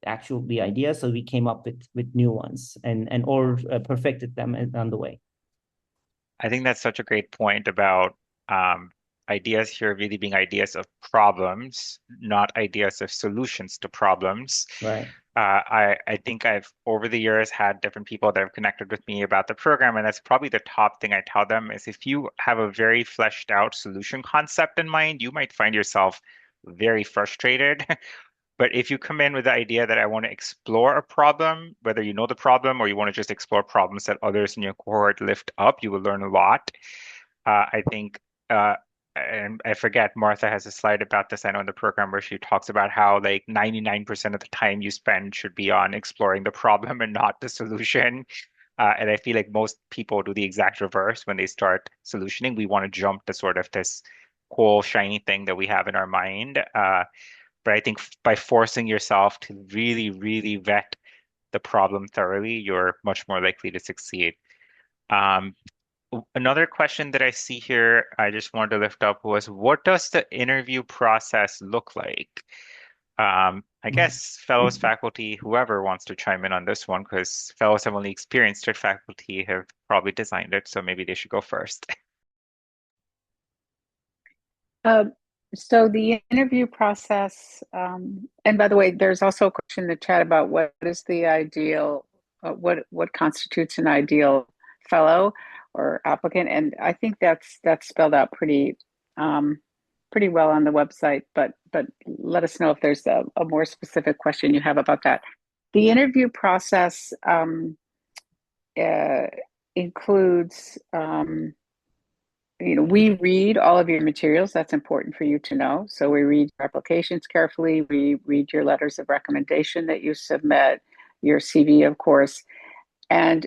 G: actually ideas. So we came up with new ones and or perfected them on the way.
B: I think that's such a great point about ideas here really being ideas of problems, not ideas of solutions to problems.
G: Right.
B: I think I've over the years had different people that have connected with me about the program, and that's probably the top thing I tell them is if you have a very fleshed out solution concept in mind, you might find yourself very frustrated. But if you come in with the idea that I want to explore a problem, whether you know the problem or you want to just explore problems that others in your cohort lift up, you will learn a lot. I think, and I forget, Martha has a slide about this, I know in the program where she talks about how like 99% of the time you spend should be on exploring the problem and not the solution. And I feel like most people do the exact reverse when they start solutioning. We want to jump to sort of this cool, shiny thing that we have in our mind. But I think by forcing yourself to really, really vet the problem thoroughly, you're much more likely to succeed. Um, Another question that I see here, I just wanted to lift up was, what does the interview process look like? I guess fellows, faculty, whoever wants to chime in on this one, because fellows have only experienced it, faculty have probably designed it, so maybe they should go first.
E: Uh, so the interview process, and by the way, there's also a question in the chat about what is the ideal, what constitutes an ideal fellow or applicant, and I think that's spelled out pretty well on the website. But let us know if there's a more specific question you have about that. The interview process includes. We read all of your materials. That's important for you to know. So we read your applications carefully. We read your letters of recommendation that you submit, your CV, of course. And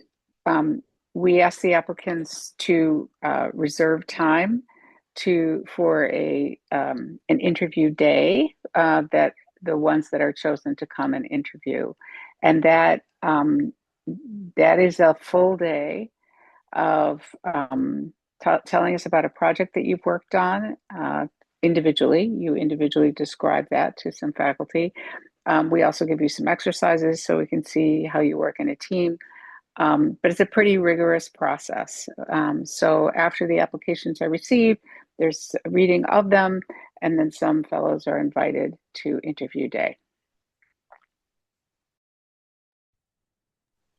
E: we ask the applicants to reserve time for an interview day, that the ones that are chosen to come and interview. And that is a full day of telling us about a project that you've worked on individually. You individually describe that to some faculty. We also give you some exercises so we can see how you work in a team. But it's a pretty rigorous process. So after the applications are received, there's a reading of them, and then some fellows are invited to interview day.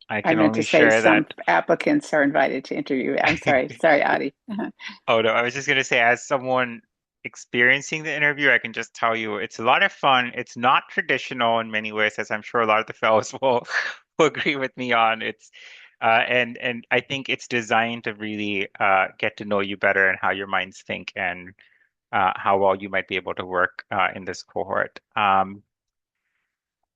B: I
E: I
B: can
E: meant to
B: only
E: say
B: share
E: some
B: that.
E: applicants are invited to interview. I'm sorry, Adi.
B: Oh no, I was just gonna say, as someone experiencing the interview, I can just tell you it's a lot of fun. It's not traditional in many ways, as I'm sure a lot of the fellows will agree with me on. And I think it's designed to really get to know you better and how your minds think and how well you might be able to work in this cohort.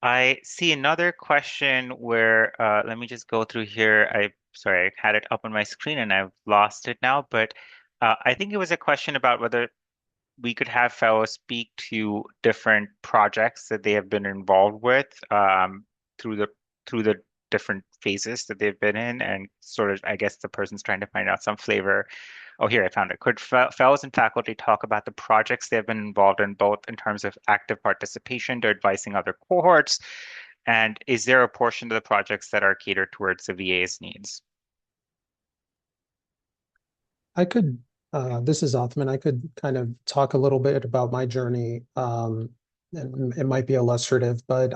B: I see another question where let me just go through here. Sorry, I had it up on my screen and I've lost it now, but I think it was a question about whether we could have fellows speak to different projects that they have been involved with through the different phases that they've been in, and sort of, I guess the person's trying to find out some flavor. Oh, here I found it. Could fellows and faculty talk about the projects they've been involved in, both in terms of active participation to advising other cohorts, and is there a portion of the projects that are catered towards the VA's needs?
I: This is Othman. I could kind of talk a little bit about my journey. And it might be illustrative, but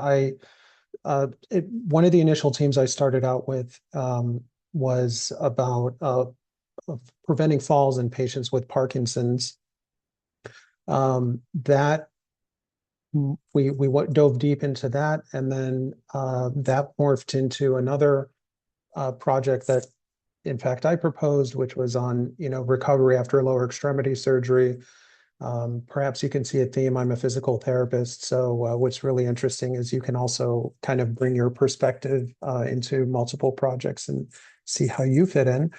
I: one of the initial teams I started out with was about of preventing falls in patients with Parkinson's. That we dove deep into that, and then that morphed into another project that, in fact, I proposed, which was on recovery after lower extremity surgery. Perhaps you can see a theme. I'm a physical therapist, so what's really interesting is you can also kind of bring your perspective into multiple projects and see how you fit in.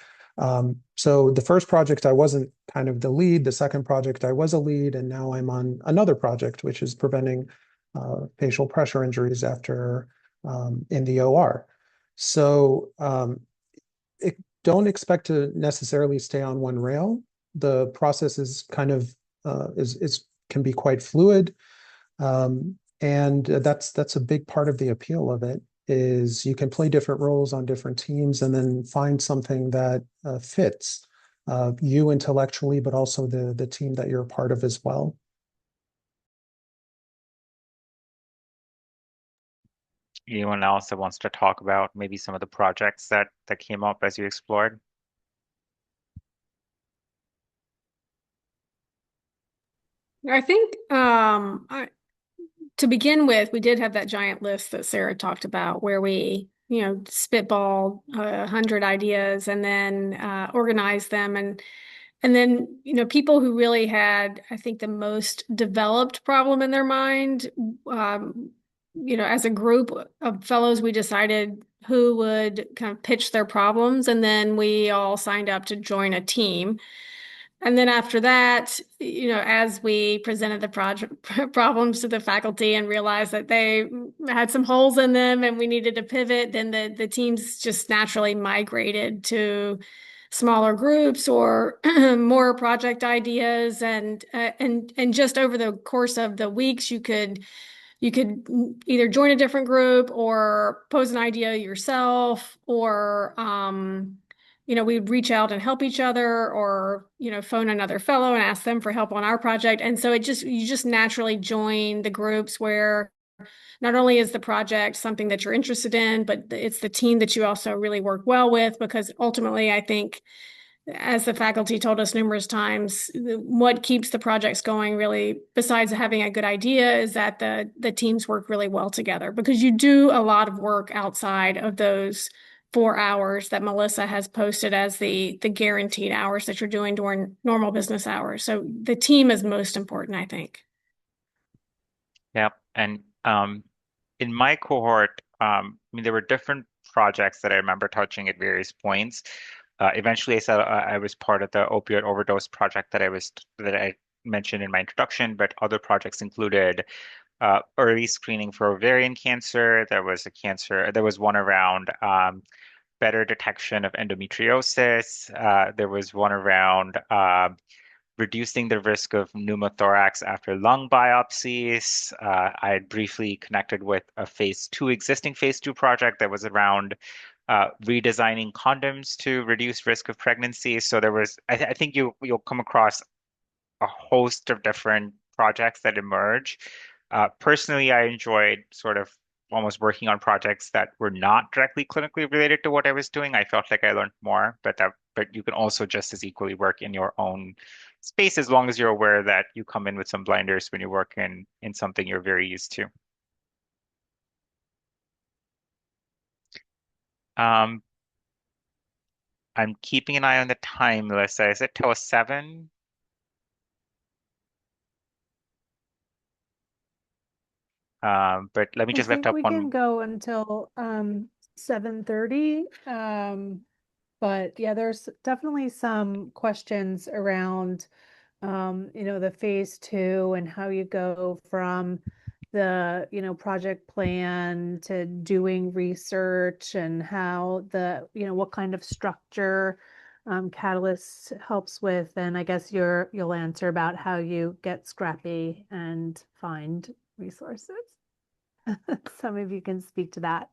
I: So the first project, I wasn't kind of the lead. The second project, I was a lead, and now I'm on another project, which is preventing facial pressure injuries after in the OR. So don't expect to necessarily stay on one rail. The process is kind of can be quite fluid, and that's a big part of the appeal of it. Is you can play different roles on different teams and then find something that fits you intellectually, but also the team that you're a part of as well.
B: Anyone else that wants to talk about maybe some of the projects that came up as you explored?
F: I think to begin with, we did have that giant list that Sarah talked about where we, spitball 100 ideas and then organize them. And then, people who really had, I think, the most developed problem in their mind, as a group of fellows, we decided who would kind of pitch their problems, and then we all signed up to join a team. And then after that, as we presented the project problems to the faculty and realized that they had some holes in them and we needed to pivot, then the teams just naturally migrated to smaller groups or more project ideas. And just over the course of the weeks, you could either join a different group or pose an idea yourself, or we'd reach out and help each other, or phone another fellow and ask them for help on our project. And so you just naturally join the groups where not only is the project something that you're interested in, but it's the team that you also really work well with, because ultimately I think, as the faculty told us numerous times, what keeps the projects going, really, besides having a good idea, is that the teams work really well together, because you do a lot of work outside of those 4 hours that Melissa has posted as the guaranteed hours that you're doing during normal business hours. So the team is most important, I think.
B: Yeah, and in my cohort, I mean, there were different projects that I remember touching at various points. Eventually, I said I was part of the opioid overdose project that I mentioned in my introduction, but other projects included early screening for ovarian cancer. There was one around better detection of endometriosis. There was one around reducing the risk of pneumothorax after lung biopsies. I had briefly connected with a existing phase two project that was around redesigning condoms to reduce risk of pregnancy. So I think you'll come across a host of different projects that emerge. Personally, I enjoyed sort of almost working on projects that were not directly clinically related to what I was doing. I felt like I learned more, but you can also just as equally work in your own space, as long as you're aware that you come in with some blinders when you work in something you're very used to. Um, I'm keeping an eye on the time, Melissa. Is it till 7? But let me
D: I
B: just lift
D: think
B: up
D: we can
B: one.
D: go until 7:30. But yeah, there's definitely some questions around the phase two and how you go from the, project plan to doing research, and how what kind of structure Catalyst helps with. And I guess you'll answer about how you get scrappy and find resources. Some of you can speak to that.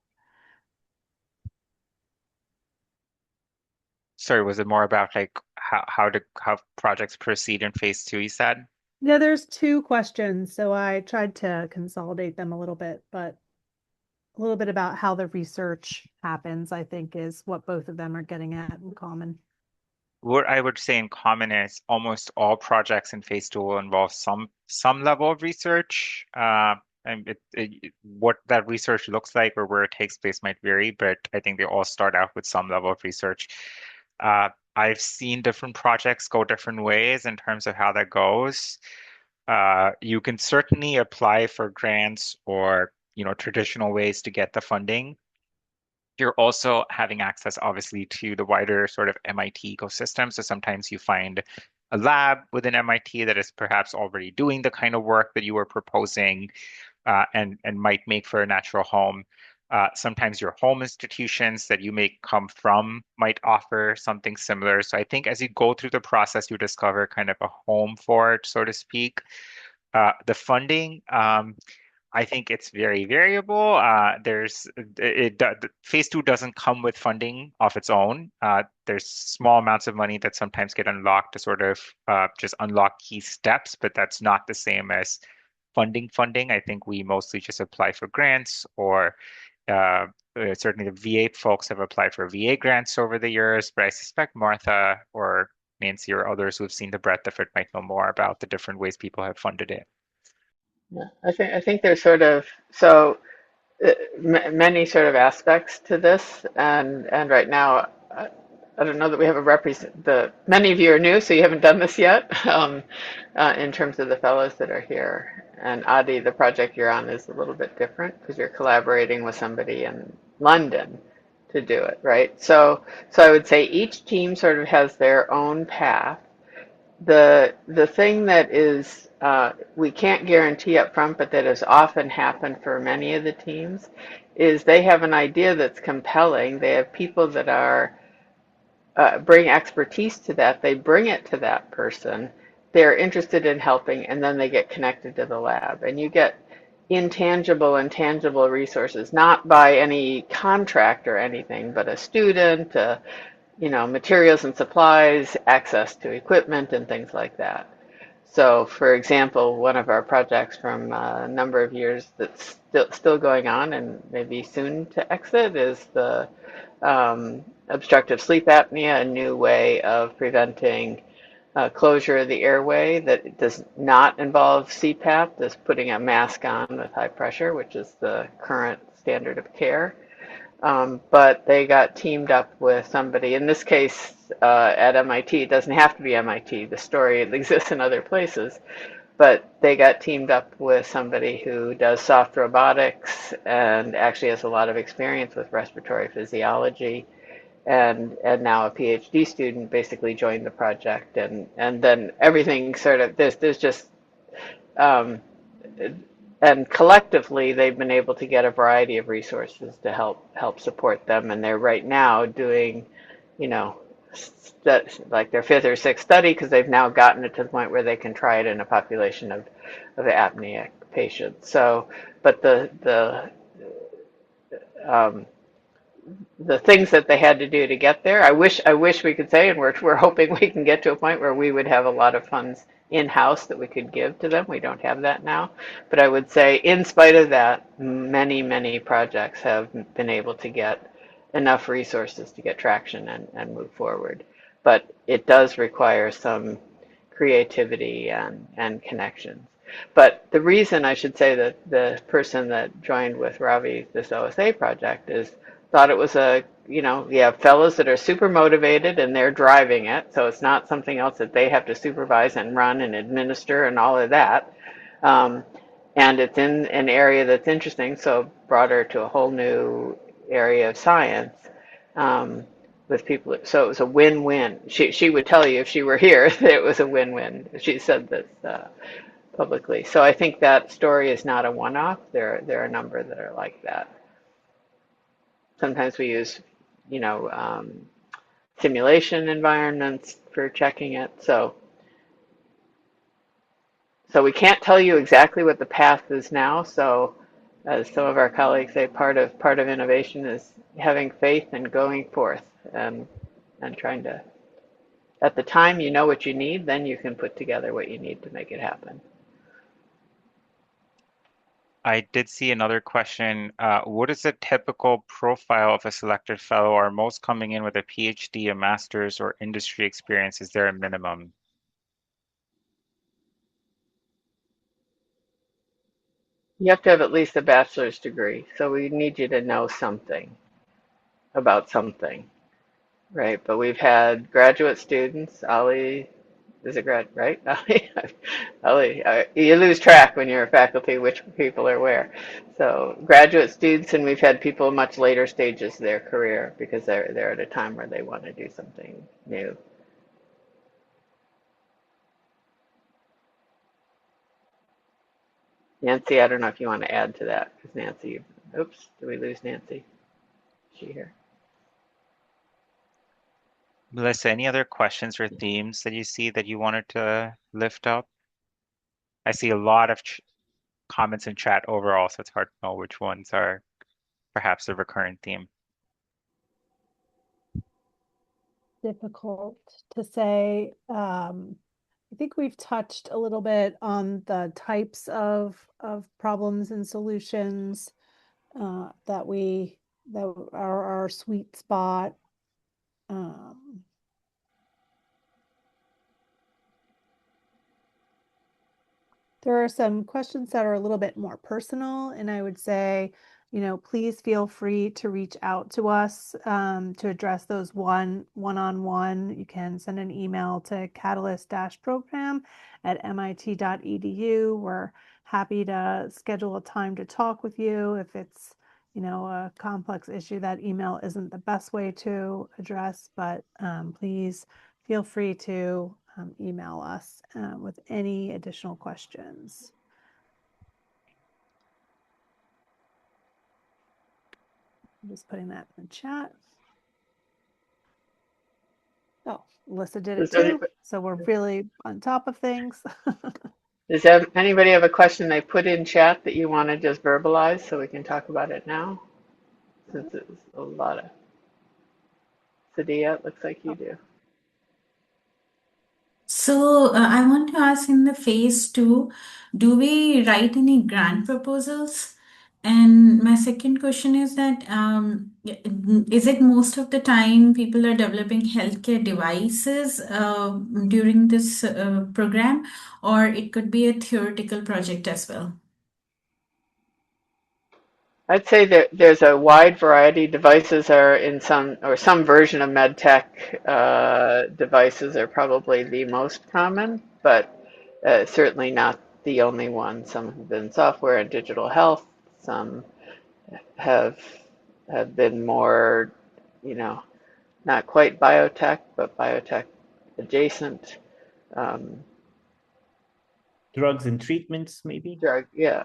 B: Sorry, was it more about like how projects proceed in phase two, you said?
D: Yeah, there's two questions, so I tried to consolidate them a little bit, but a little bit about how the research happens, I think, is what both of them are getting at in common.
B: What I would say in common is almost all projects in phase two will involve some level of research. And what that research looks like or where it takes place might vary, but I think they all start out with some level of research. I've seen different projects go different ways in terms of how that goes. You can certainly apply for grants or traditional ways to get the funding. You're also having access, obviously, to the wider sort of MIT ecosystem. So sometimes you find a lab within MIT that is perhaps already doing the kind of work that you were proposing, and might make for a natural home. Sometimes your home institutions that you may come from might offer something similar. So I think as you go through the process, you discover kind of a home for it, so to speak. The funding, I think it's very variable. Phase two doesn't come with funding of its own. There's small amounts of money that sometimes get unlocked to sort of just unlock key steps, but that's not the same as funding. I think we mostly just apply for grants, or certainly the VA folks have applied for VA grants over the years, but I suspect Martha or Nancy or others who have seen the breadth of it might know more about the different ways people have funded it.
A: Yeah, I think there's sort of many sort of aspects to this, and right now, I don't know that we have a represent. The many of you are new, so you haven't done this yet. In terms of the fellows that are here, and Adi, the project you're on is a little bit different because you're collaborating with somebody in London to do it, right? So I would say each team sort of has their own path. The thing that is we can't guarantee up front, but that has often happened for many of the teams, is they have an idea that's compelling. They have people that are bring expertise to that. They bring it to that person. They're interested in helping, and then they get connected to the lab, and you get intangible and tangible resources, not by any contract or anything, but a student, materials and supplies, access to equipment, and things like that. So, for example, one of our projects from a number of years that's still going on and maybe soon to exit is the obstructive sleep apnea, a new way of preventing closure of the airway that does not involve CPAP, just putting a mask on with high pressure, which is the current standard of care. But they got teamed up with somebody, in this case at MIT. It doesn't have to be MIT. The story exists in other places. But they got teamed up with somebody who does soft robotics and actually has a lot of experience with respiratory physiology. And now a PhD student basically joined the project. And then everything sort of, there's just, um, and collectively they've been able to get a variety of resources to help support them, and they're right now doing, you know, like their fifth or sixth study, because they've now gotten it to the point where they can try it in a population of apneic patients. So, but um, the things that they had to do to get there. I wish we could say, and we're hoping we can get to a point where we would have a lot of funds in-house that we could give to them. We don't have that now. But I would say, in spite of that, many projects have been able to get enough resources to get traction and move forward. But it does require some creativity and connections. But the reason I should say that the person that joined with Ravi this OSA project is thought it was you have fellows that are super motivated and they're driving it. So it's not something else that they have to supervise and run and administer and all of that. And it's in an area that's interesting, so brought her to a whole new area of science with people. So it was a win-win. She would tell you if she were here that it was a win-win. She said this publicly. So I think that story is not a one-off. There are a number that are like that. Sometimes we use, simulation environments for checking it. So we can't tell you exactly what the path is now. So as some of our colleagues say, part of innovation is having faith and going forth and trying to, at the time you know what you need, then you can put together what you need to make it happen.
B: I did see another question. What is the typical profile of a selected fellow? Are most coming in with a PhD, a master's, or industry experience? Is there a minimum?
A: You have to have at least a bachelor's degree. So we need you to know something about something, right? But we've had graduate students. Ali is a grad, right? Ali, you lose track when you're a faculty which people are where. So graduate students, and we've had people much later stages of their career because they're at a time where they want to do something new. Nancy, I don't know if you want to add to that, because Nancy, oops, did we lose Nancy? Is she here?
B: Melissa, any other questions or themes that you see that you wanted to lift up? I see a lot of comments in chat overall, so it's hard to know which ones are perhaps a recurrent theme.
D: Difficult to say. I think we've touched a little bit on the types of problems and solutions that are our sweet spot. There are some questions that are a little bit more personal, and I would say, please feel free to reach out to us to address those one-on-one. You can send an email to catalyst-program@mit.edu. We're happy to schedule a time to talk with you if it's, a complex issue, that email isn't the best way to address, but please feel free to email us with any additional questions. I'm just putting that in the chat. Oh, Alyssa did it too. So we're really on top of things.
A: Does anybody have a question they put in chat that you want to just verbalize so we can talk about it now? Since it's a lot of Sadia, it looks like you do.
L: So I want to ask, in the phase 2, do we write any grant proposals? And my second question is that is it most of the time people are developing healthcare devices during this program, or it could be a theoretical project as well?
A: I'd say that there's a wide variety. Devices are in some version of med tech. Devices are probably the most common, but certainly not the only one. Some have been software and digital health. Some have been more, not quite biotech, but biotech adjacent.
G: Drugs and treatments, maybe?
A: Yeah.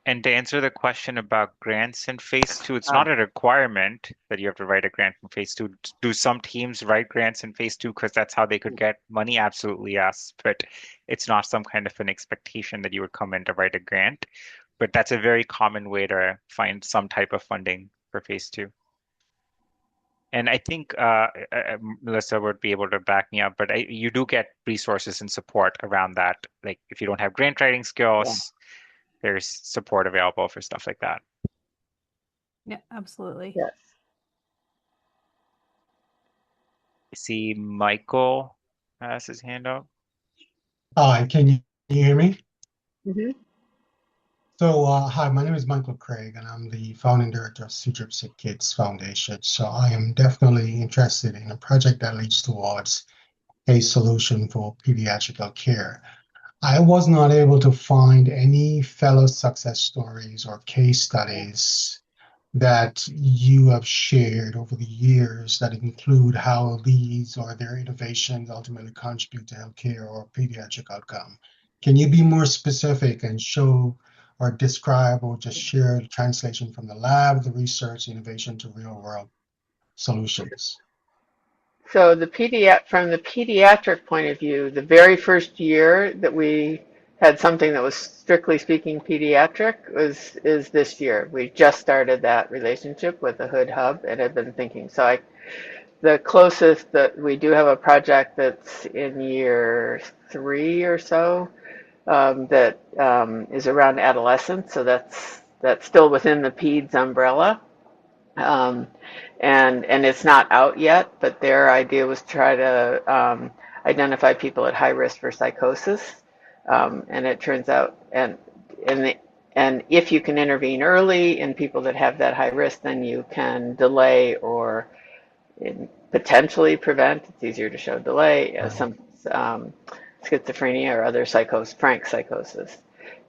B: And to answer the question about grants in phase 2, it's not a requirement that you have to write a grant in phase 2. Do some teams write grants in phase 2 because that's how they could get money? Absolutely, yes. But it's not some kind of an expectation that you would come in to write a grant. But that's a very common way to find some type of funding for phase 2. And I think Melissa would be able to back me up, but you do get resources and support around that. Like if you don't have grant writing skills, there's support available for stuff like that.
D: Yeah, absolutely.
A: Yes.
B: I see Michael has his hand up.
M: Hi, can you hear me?
A: Mm-hmm.
M: So, hi, my name is Michael Craig, and I'm the founding director of Suture Sick Kids Foundation. So I am definitely interested in a project that leads towards a solution for pediatric care. I was not able to find any fellow success stories or case studies that you have shared over the years that include how these or their innovations ultimately contribute to healthcare or pediatric outcome. Can you be more specific and show or describe or just share the translation from the lab, the research, innovation to real world solutions?
A: So from the pediatric point of view, the very first year that we had something that was strictly speaking pediatric is this year. We just started that relationship with the Hood Hub and have been thinking. So the closest that we do have a project that's in year 3 or so that is around adolescence. So that's still within the PEDS umbrella. And it's not out yet, but their idea was to try to identify people at high risk for psychosis. And it turns out, and if you can intervene early in people that have that high risk, then you can delay or potentially prevent. It's easier to show delay some schizophrenia or other frank psychosis.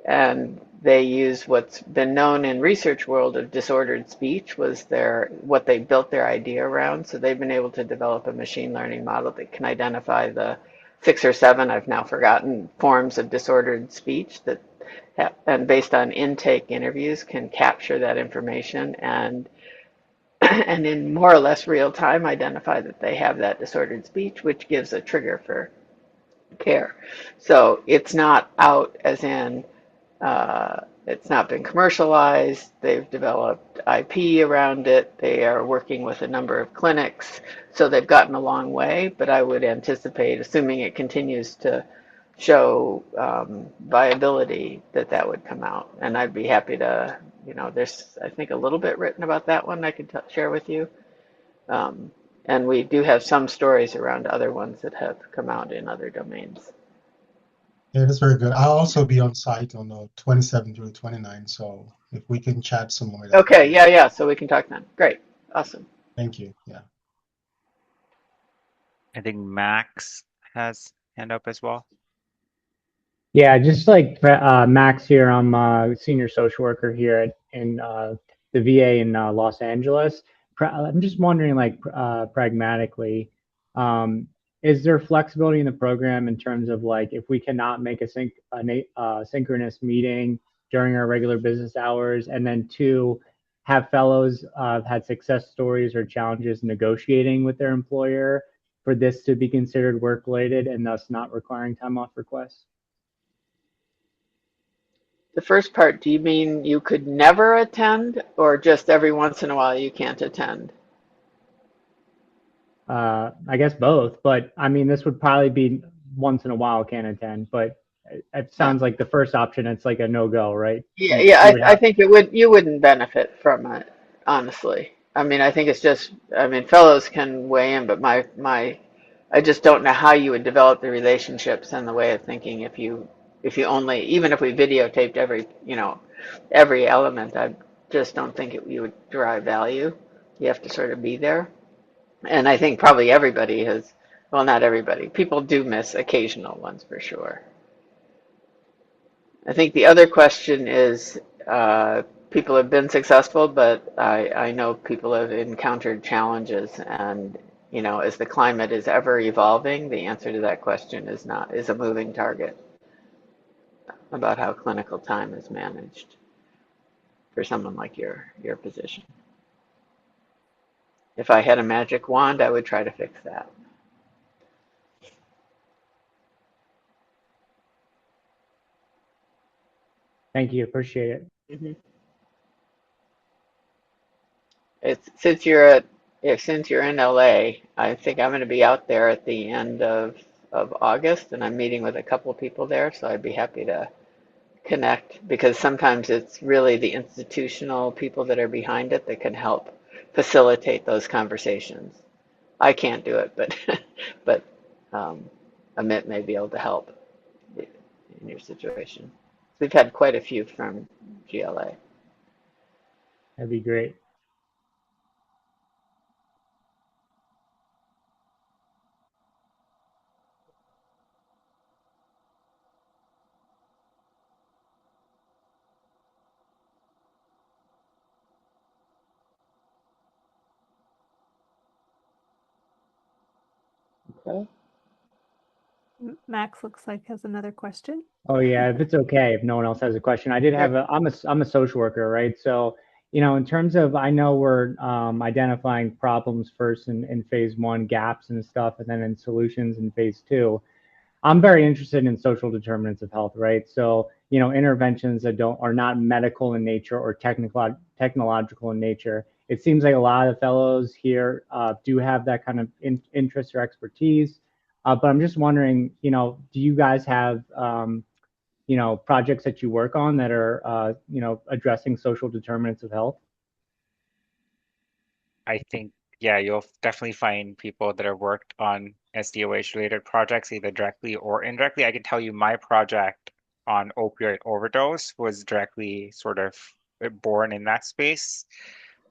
A: And they use what's been known in research world of disordered speech was what they built their idea around. So they've been able to develop a machine learning model that can identify the 6 or 7, I've now forgotten, forms of disordered speech and based on intake interviews can capture that information and in more or less real time identify that they have that disordered speech, which gives a trigger for care. So it's not out as in it's not been commercialized. They've developed IP around it. They are working with a number of clinics. So they've gotten a long way, but I would anticipate, assuming it continues to show viability, that would come out. And I'd be happy to, there's, I think, a little bit written about that one I could share with you. And we do have some stories around other ones that have come out in other domains.
M: Yeah, that's very good. I'll also be on site on the 27th through the 29th, so if we can chat some more.
A: Okay, yeah, so we can talk then. Great, awesome.
M: Thank you, yeah.
B: I think Max has hand up as well.
N: Yeah, just like Max here, I'm a senior social worker here in the VA in Los Angeles. I'm just wondering, like, pragmatically, um, is there flexibility in the program in terms of like if we cannot make a synchronous meeting during our regular business hours, and then two, have fellows had success stories or challenges negotiating with their employer for this to be considered work related and thus not requiring time off requests?
A: The first part, do you mean you could never attend or just every once in a while you can't attend?
N: I guess both, but I mean, this would probably be once in a while can attend, but it
A: Yeah.
N: sounds like the first option, it's like a no-go, right?
A: Yeah,
N: You,
A: yeah,
N: you would
A: I
N: have,
A: think you wouldn't benefit from it, honestly. I mean, I think it's just, I mean, fellows can weigh in, but I just don't know how you would develop the relationships and the way of thinking if you only, even if we videotaped every, every element, I just don't think you would derive value. You have to sort of be there. And I think probably everybody has, well, not everybody, people do miss occasional ones for sure. I think the other question is people have been successful, but I know people have encountered challenges. And, as the climate is ever evolving, the answer to that question is a moving target about how clinical time is managed for someone like your position. If I had a magic wand, I would try to fix that.
N: thank you, appreciate it.
A: Mhm. It's since you're at since you're in LA, I think I'm going to be out there at the end of August, and I'm meeting with a couple of people there, so I'd be happy to connect because sometimes it's really the institutional people that are behind it that can help facilitate those conversations. I can't do it, but but um, Amit may be able to help in your situation. We've had quite a few from GLA.
N: That'd be great.
A: Okay.
D: Max looks like has another question.
N: Oh yeah, if it's okay, if no one else has a question, I did have I'm a social worker, right? So, in terms of, I know we're identifying problems first in phase one, gaps and stuff, and then in solutions in phase two. I'm very interested in social determinants of health, right? So, interventions that are not medical in nature or technological in nature. It seems like a lot of fellows here do have that kind of interest or expertise. But I'm just wondering, do you guys have, projects that you work on that are, addressing social determinants of health?
B: I think, yeah, you'll definitely find people that have worked on SDOH related projects, either directly or indirectly. I can tell you my project on opioid overdose was directly sort of born in that space.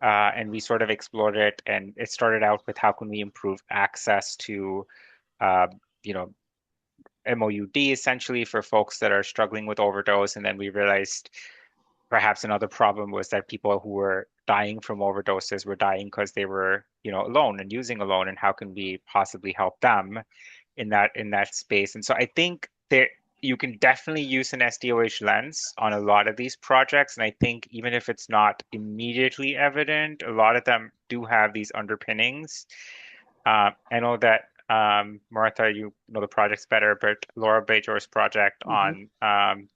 B: And we sort of explored it, and it started out with how can we improve access to, uh, you know, MOUD essentially for folks that are struggling with overdose. And then we realized perhaps another problem was that people who were dying from overdoses were dying because they were, alone and using alone. And how can we possibly help them in that space? And so I think there you can definitely use an SDOH lens on a lot of these projects. And I think even if it's not immediately evident, a lot of them do have these underpinnings. I know that Martha, you know the projects better, but Laura Bajor's project
A: Mm-hmm.
B: on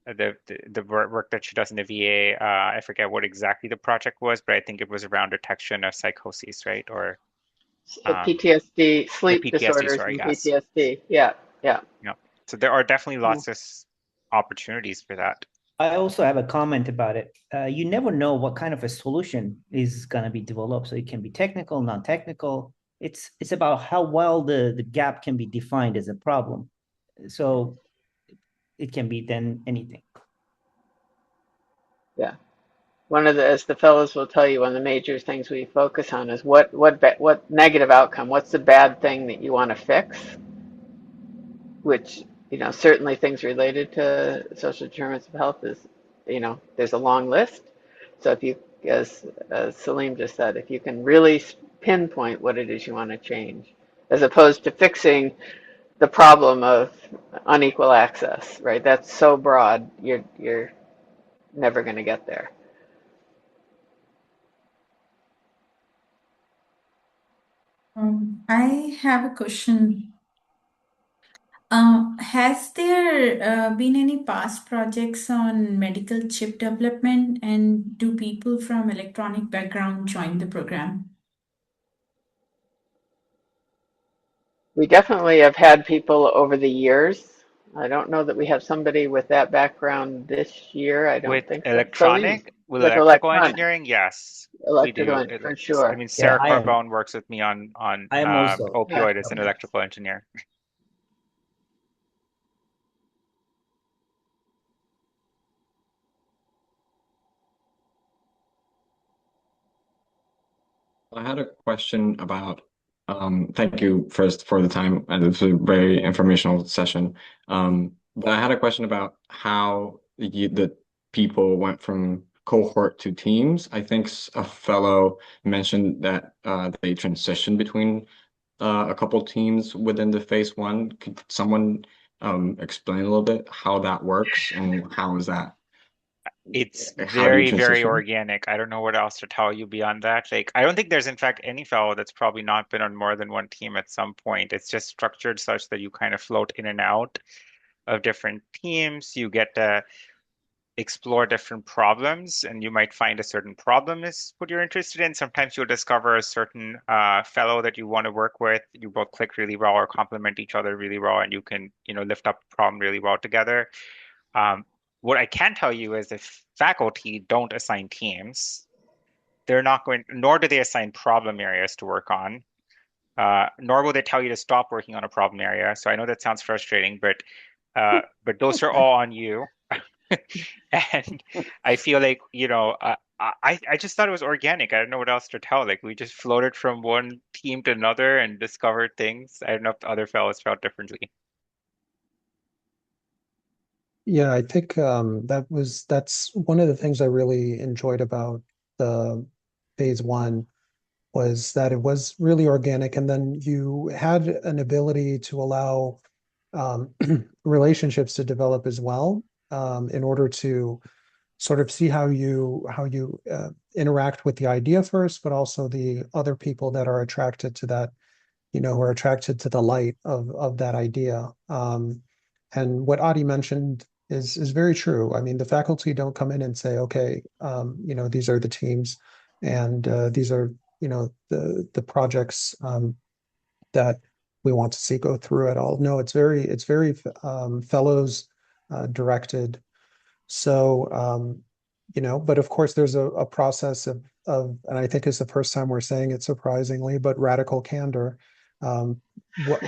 B: the work that she does in the VA, I forget what exactly the project was, but I think it was around detection of psychosis, right? Or um,
A: PTSD,
B: the
A: sleep
B: PTSD,
A: disorders,
B: sorry,
A: and
B: yes.
A: PTSD. Yeah, yeah.
B: Yeah. So there are definitely
A: Yeah.
B: lots of opportunities for that.
G: I also have a comment about it. You never know what kind of a solution is going to be developed. So it can be technical, non-technical. It's about how well the gap can be defined as a problem. So it can be then anything.
A: Yeah. As the fellows will tell you, one of the major things we focus on is what negative outcome, what's the bad thing that you want to fix, which certainly things related to social determinants of health is, there's a long list. So if you, as Salim just said, if you can really pinpoint what it is you want to change, as opposed to fixing the problem of unequal access, right? That's so broad, you're never going to get there.
L: I have a question. Has there been any past projects on medical chip development, and do people from electronic background join the program?
A: We definitely have had people over the years. I don't know that we have somebody with that background this year. I don't think so. Salim,
B: With
A: with
B: electrical
A: electronics,
B: engineering, yes, we
A: electrical,
B: do.
A: for
B: I
A: sure.
B: mean,
G: Yeah,
B: Sarah Carbone works with me on
G: I am also.
A: Yeah.
B: opioid as an electrical engineer.
O: I had a question about, thank you first for the time, and this was a very informational session. But I had a question about how the people went from cohort to teams. I think a fellow mentioned that they transitioned between a couple teams within the phase one. Could someone explain a little bit how that works and how is that?
B: It's
O: How do you
B: very, very
O: transition?
B: organic. I don't know what else to tell you beyond that. Like, I don't think there's, in fact, any fellow that's probably not been on more than one team at some point. It's just structured such that you kind of float in and out of different teams. You get to explore different problems, and you might find a certain problem is what you're interested in. Sometimes you'll discover a certain fellow that you want to work with. You both click really well or complement each other really well, and you can, lift up the problem really well together. Um, what I can tell you is if faculty don't assign teams, they're not going, nor do they assign problem areas to work on, nor will they tell you to stop working on a problem area. So I know that sounds frustrating, but those are all on you. And I feel like, I just thought it was organic. I don't know what else to tell. Like we just floated from one team to another and discovered things. I don't know if the other fellows felt differently.
I: Yeah, I think that's one of the things I really enjoyed about the phase one was that it was really organic, and then you had an ability to allow relationships to develop as well, in order to sort of see how you interact with the idea first, but also the other people that are attracted to that, who are attracted to the light of that idea. And what Adi mentioned is very true. I mean, the faculty don't come in and say, okay, these are the teams, and these are the projects that we want to see go through it all. No, it's very fellows directed. So, but of course, there's a process and I think it's the first time we're saying it surprisingly, but radical candor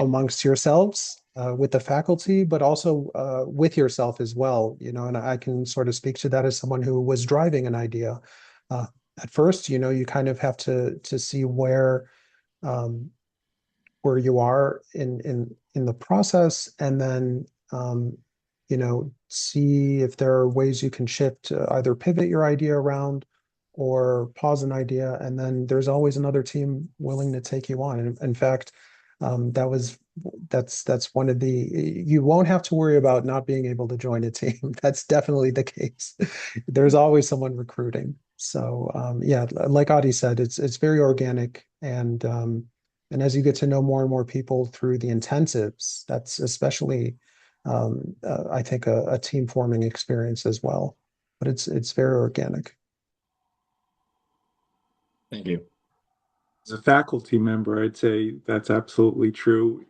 I: amongst yourselves, with the faculty, but also with yourself as well. And I can sort of speak to that as someone who was driving an idea. At first, you kind of have to see um, where you are in the process, and then see if there are ways you can shift, either pivot your idea around or pause an idea, and then there's always another team willing to take you on. In fact, that's one of you won't have to worry about not being able to join a team. That's definitely the case. There's always someone recruiting. So yeah, like Adi said, it's very organic, and as you get to know more and more people through the intensives, that's especially, I think, a team forming experience as well. But it's very organic.
O: Thank you.
C: As a faculty member, I'd say that's absolutely true.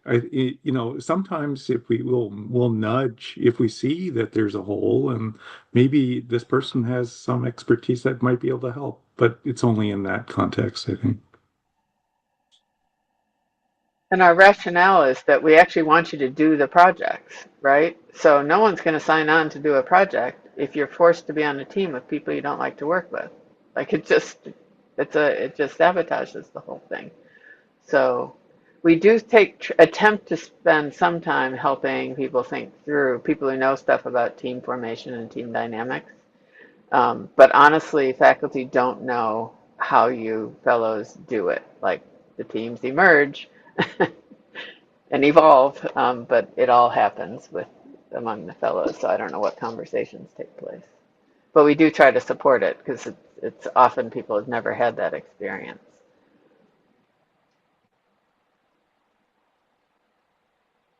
C: Sometimes if we'll nudge if we see that there's a hole and maybe this person has some expertise that might be able to help, but it's only in that context, I think.
A: And our rationale is that we actually want you to do the projects, right? So no one's going to sign on to do a project if you're forced to be on a team with people you don't like to work with. Like it just sabotages the whole thing. So we do attempt to spend some time helping people think through, people who know stuff about team formation and team dynamics. But honestly, faculty don't know how you fellows do it. Like the teams emerge and evolve, but it all happens among the fellows. So I don't know what conversations take place. But we do try to support it because it's often people have never had that experience.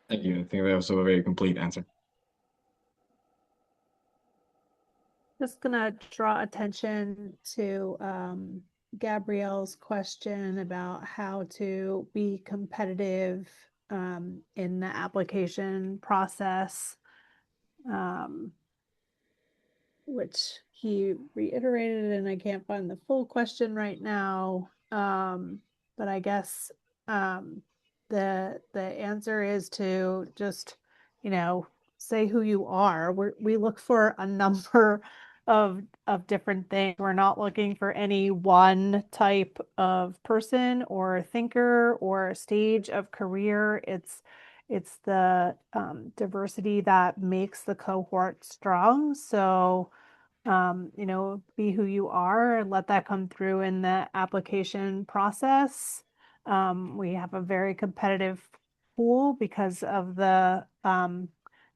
O: Thank you. I think that was a very complete answer.
D: Just gonna draw attention to Gabrielle's question about how to be competitive in the application process, which he reiterated, and I can't find the full question right now. But I guess the answer is to just, say who you are. We look for a number of different things. We're not looking for any one type of person or thinker or stage of career. It's the diversity that makes the cohort strong. So, be who you are and let that come through in the application process. We have a very competitive pool because of the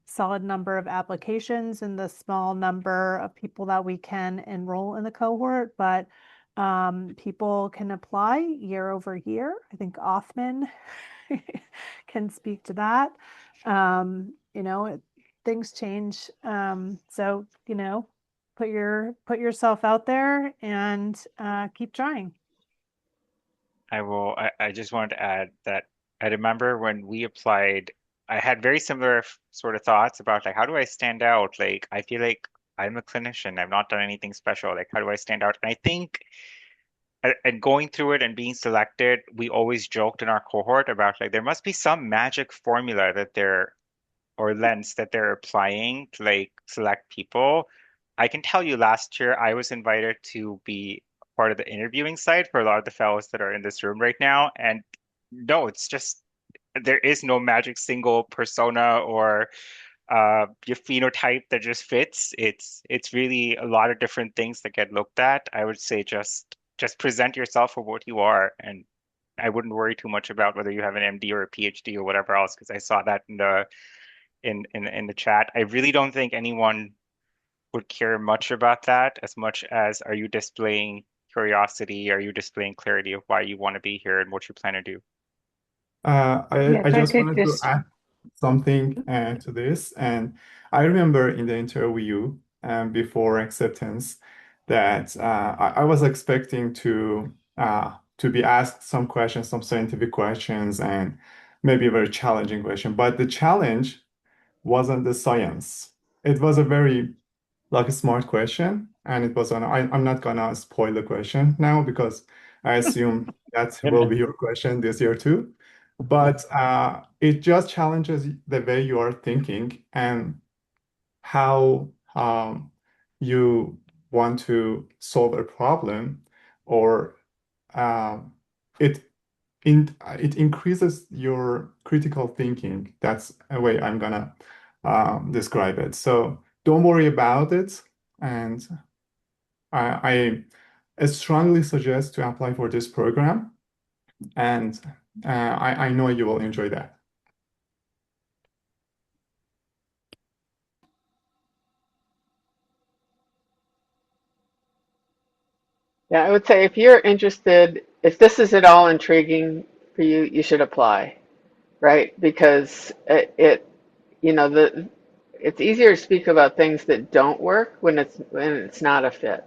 D: solid number of applications and the small number of people that we can enroll in the cohort, but people can apply year over year. I think Othman can speak to that. Things change. So, put yourself out there and keep trying.
B: I just wanted to add that I remember when we applied, I had very similar sort of thoughts about like, how do I stand out? Like, I feel like I'm a clinician. I've not done anything special. Like, how do I stand out? And I think and going through it and being selected, we always joked in our cohort about like there must be some magic formula that they're or lens that they're applying to like select people. I can tell you last year I was invited to be part of the interviewing side for a lot of the fellows that are in this room right now. And no, it's just there is no magic single persona or your phenotype that just fits. It's really a lot of different things that get looked at. I would say just present yourself for what you are, and I wouldn't worry too much about whether you have an MD or a PhD or whatever else, because I saw that in the chat. I really don't think anyone would care much about that as much as are you displaying curiosity? Are you displaying clarity of why you want to be here and what you plan to do?
H: I
E: If I
H: just
E: could
H: wanted to
E: just,
H: add something to this. And I remember in the interview before acceptance that I was expecting to be asked some questions, some scientific questions, and maybe a very challenging question. But the challenge wasn't the science. It was a very like a smart question, and it was on. I'm not gonna spoil the question now because I assume that will be your question this year too. But it just challenges the way you are thinking and how you want to solve a problem, or it it increases your critical thinking. That's a way I'm gonna describe it. So don't worry about it, and I strongly suggest to apply for this program, and I know you will enjoy that.
A: Yeah, I would say if you're interested, if this is at all intriguing for you, you should apply, right? Because you know, it's easier to speak about things that don't work when it's not a fit.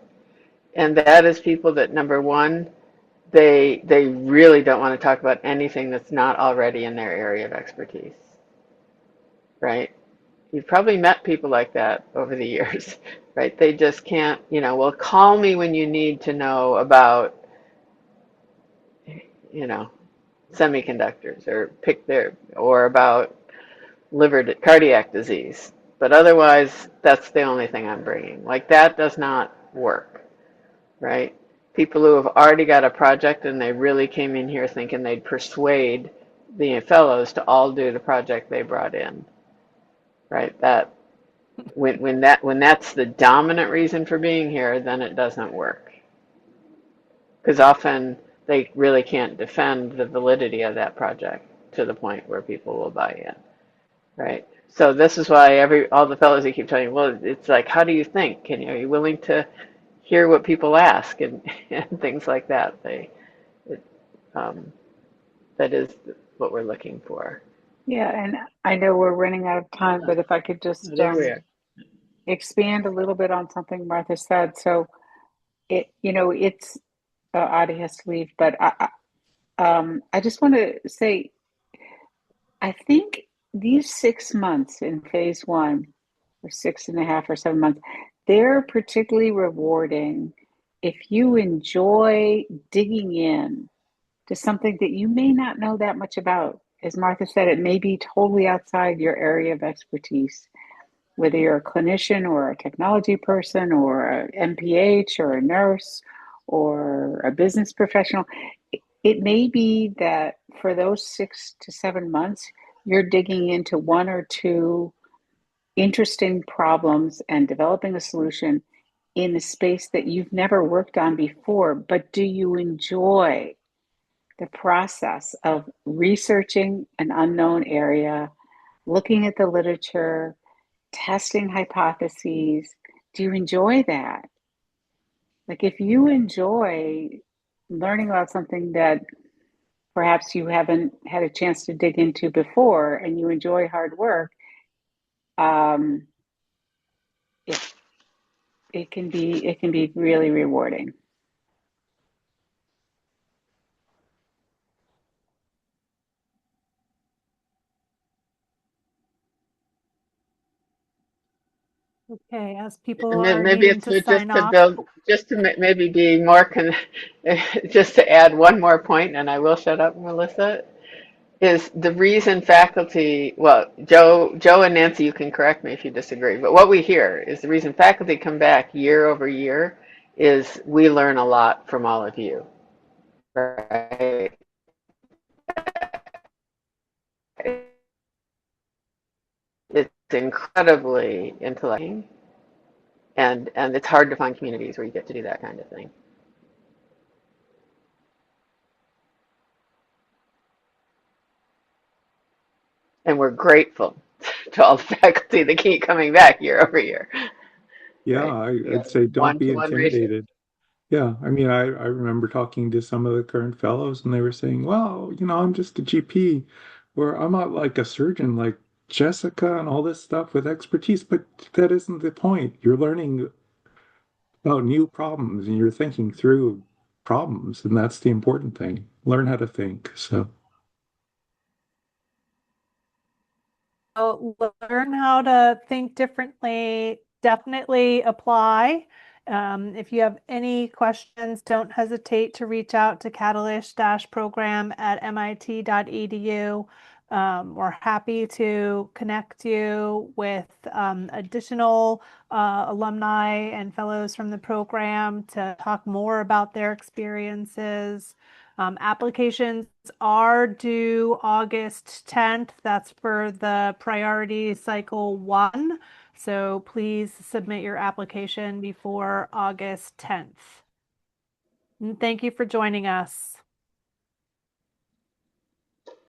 A: And that is people that, number one, they really don't want to talk about anything that's not already in their area of expertise, right? You've probably met people like that over the years, right? They just can't, well, call me when you need to know about, you know, semiconductors or about cardiac disease. But otherwise, that's the only thing I'm bringing. Like that does not work, right? People who have already got a project and they really came in here thinking they'd persuade the fellows to all do the project they brought in, right? That when that's the dominant reason for being here, then it doesn't work. Because often they really can't defend the validity of that project to the point where people will buy in, right? So this is why all the fellows you keep telling you, well, it's like, how do you think? And are you willing to hear what people ask and, and things like that? Um, that is what we're looking for.
E: Yeah, and I know we're running out of time, but if I could just
A: There we are.
E: expand a little bit on something Martha said. So it's Adi has to leave, but I just want to say, I think these 6 months in phase one, or 6.5 or 7 months, they're particularly rewarding if you enjoy digging in to something that you may not know that much about. As Martha said, it may be totally outside your area of expertise, whether you're a clinician or a technology person or a MPH or a nurse or a business professional. It may be that for those 6 to 7 months, you're digging into one or two interesting problems and developing a solution in a space that you've never worked on before. But do you enjoy the process of researching an unknown area, looking at the literature, testing hypotheses? Do you enjoy that? Like, if you enjoy learning about something that perhaps you haven't had a chance to dig into before and you enjoy hard work, um, it can be really rewarding.
D: Okay, as people
A: And
D: are
A: maybe
D: needing
A: it's
D: to sign off.
A: just to maybe be more, just to add one more point, and I will shut up, Melissa, is the reason faculty, well, Joe and Nancy, you can correct me if you disagree, but what we hear is the reason faculty come back year over year is we learn a lot from all of you, right? It's incredibly intellectual, and it's hard to find communities where you get to do that kind of thing. And we're grateful to all the faculty that keep coming back year over year.
C: Yeah,
A: Right?
C: I'd say don't be
A: One-to-one ratio.
C: intimidated. Yeah, I mean, I remember talking to some of the current fellows, and they were saying, well, I'm just a GP, where I'm not like a surgeon like Jessica and all this stuff with expertise, but that isn't the point. You're learning about new problems and you're thinking through problems, and that's the important thing. Learn how to think. So,
D: So learn how to think differently, definitely apply. If you have any questions, don't hesitate to reach out to catalyst-program@mit.edu. We're happy to connect you with additional alumni and fellows from the program to talk more about their experiences. Applications are due August 10th. That's for the priority cycle 1. So please submit your application before August 10th. And thank you for joining us.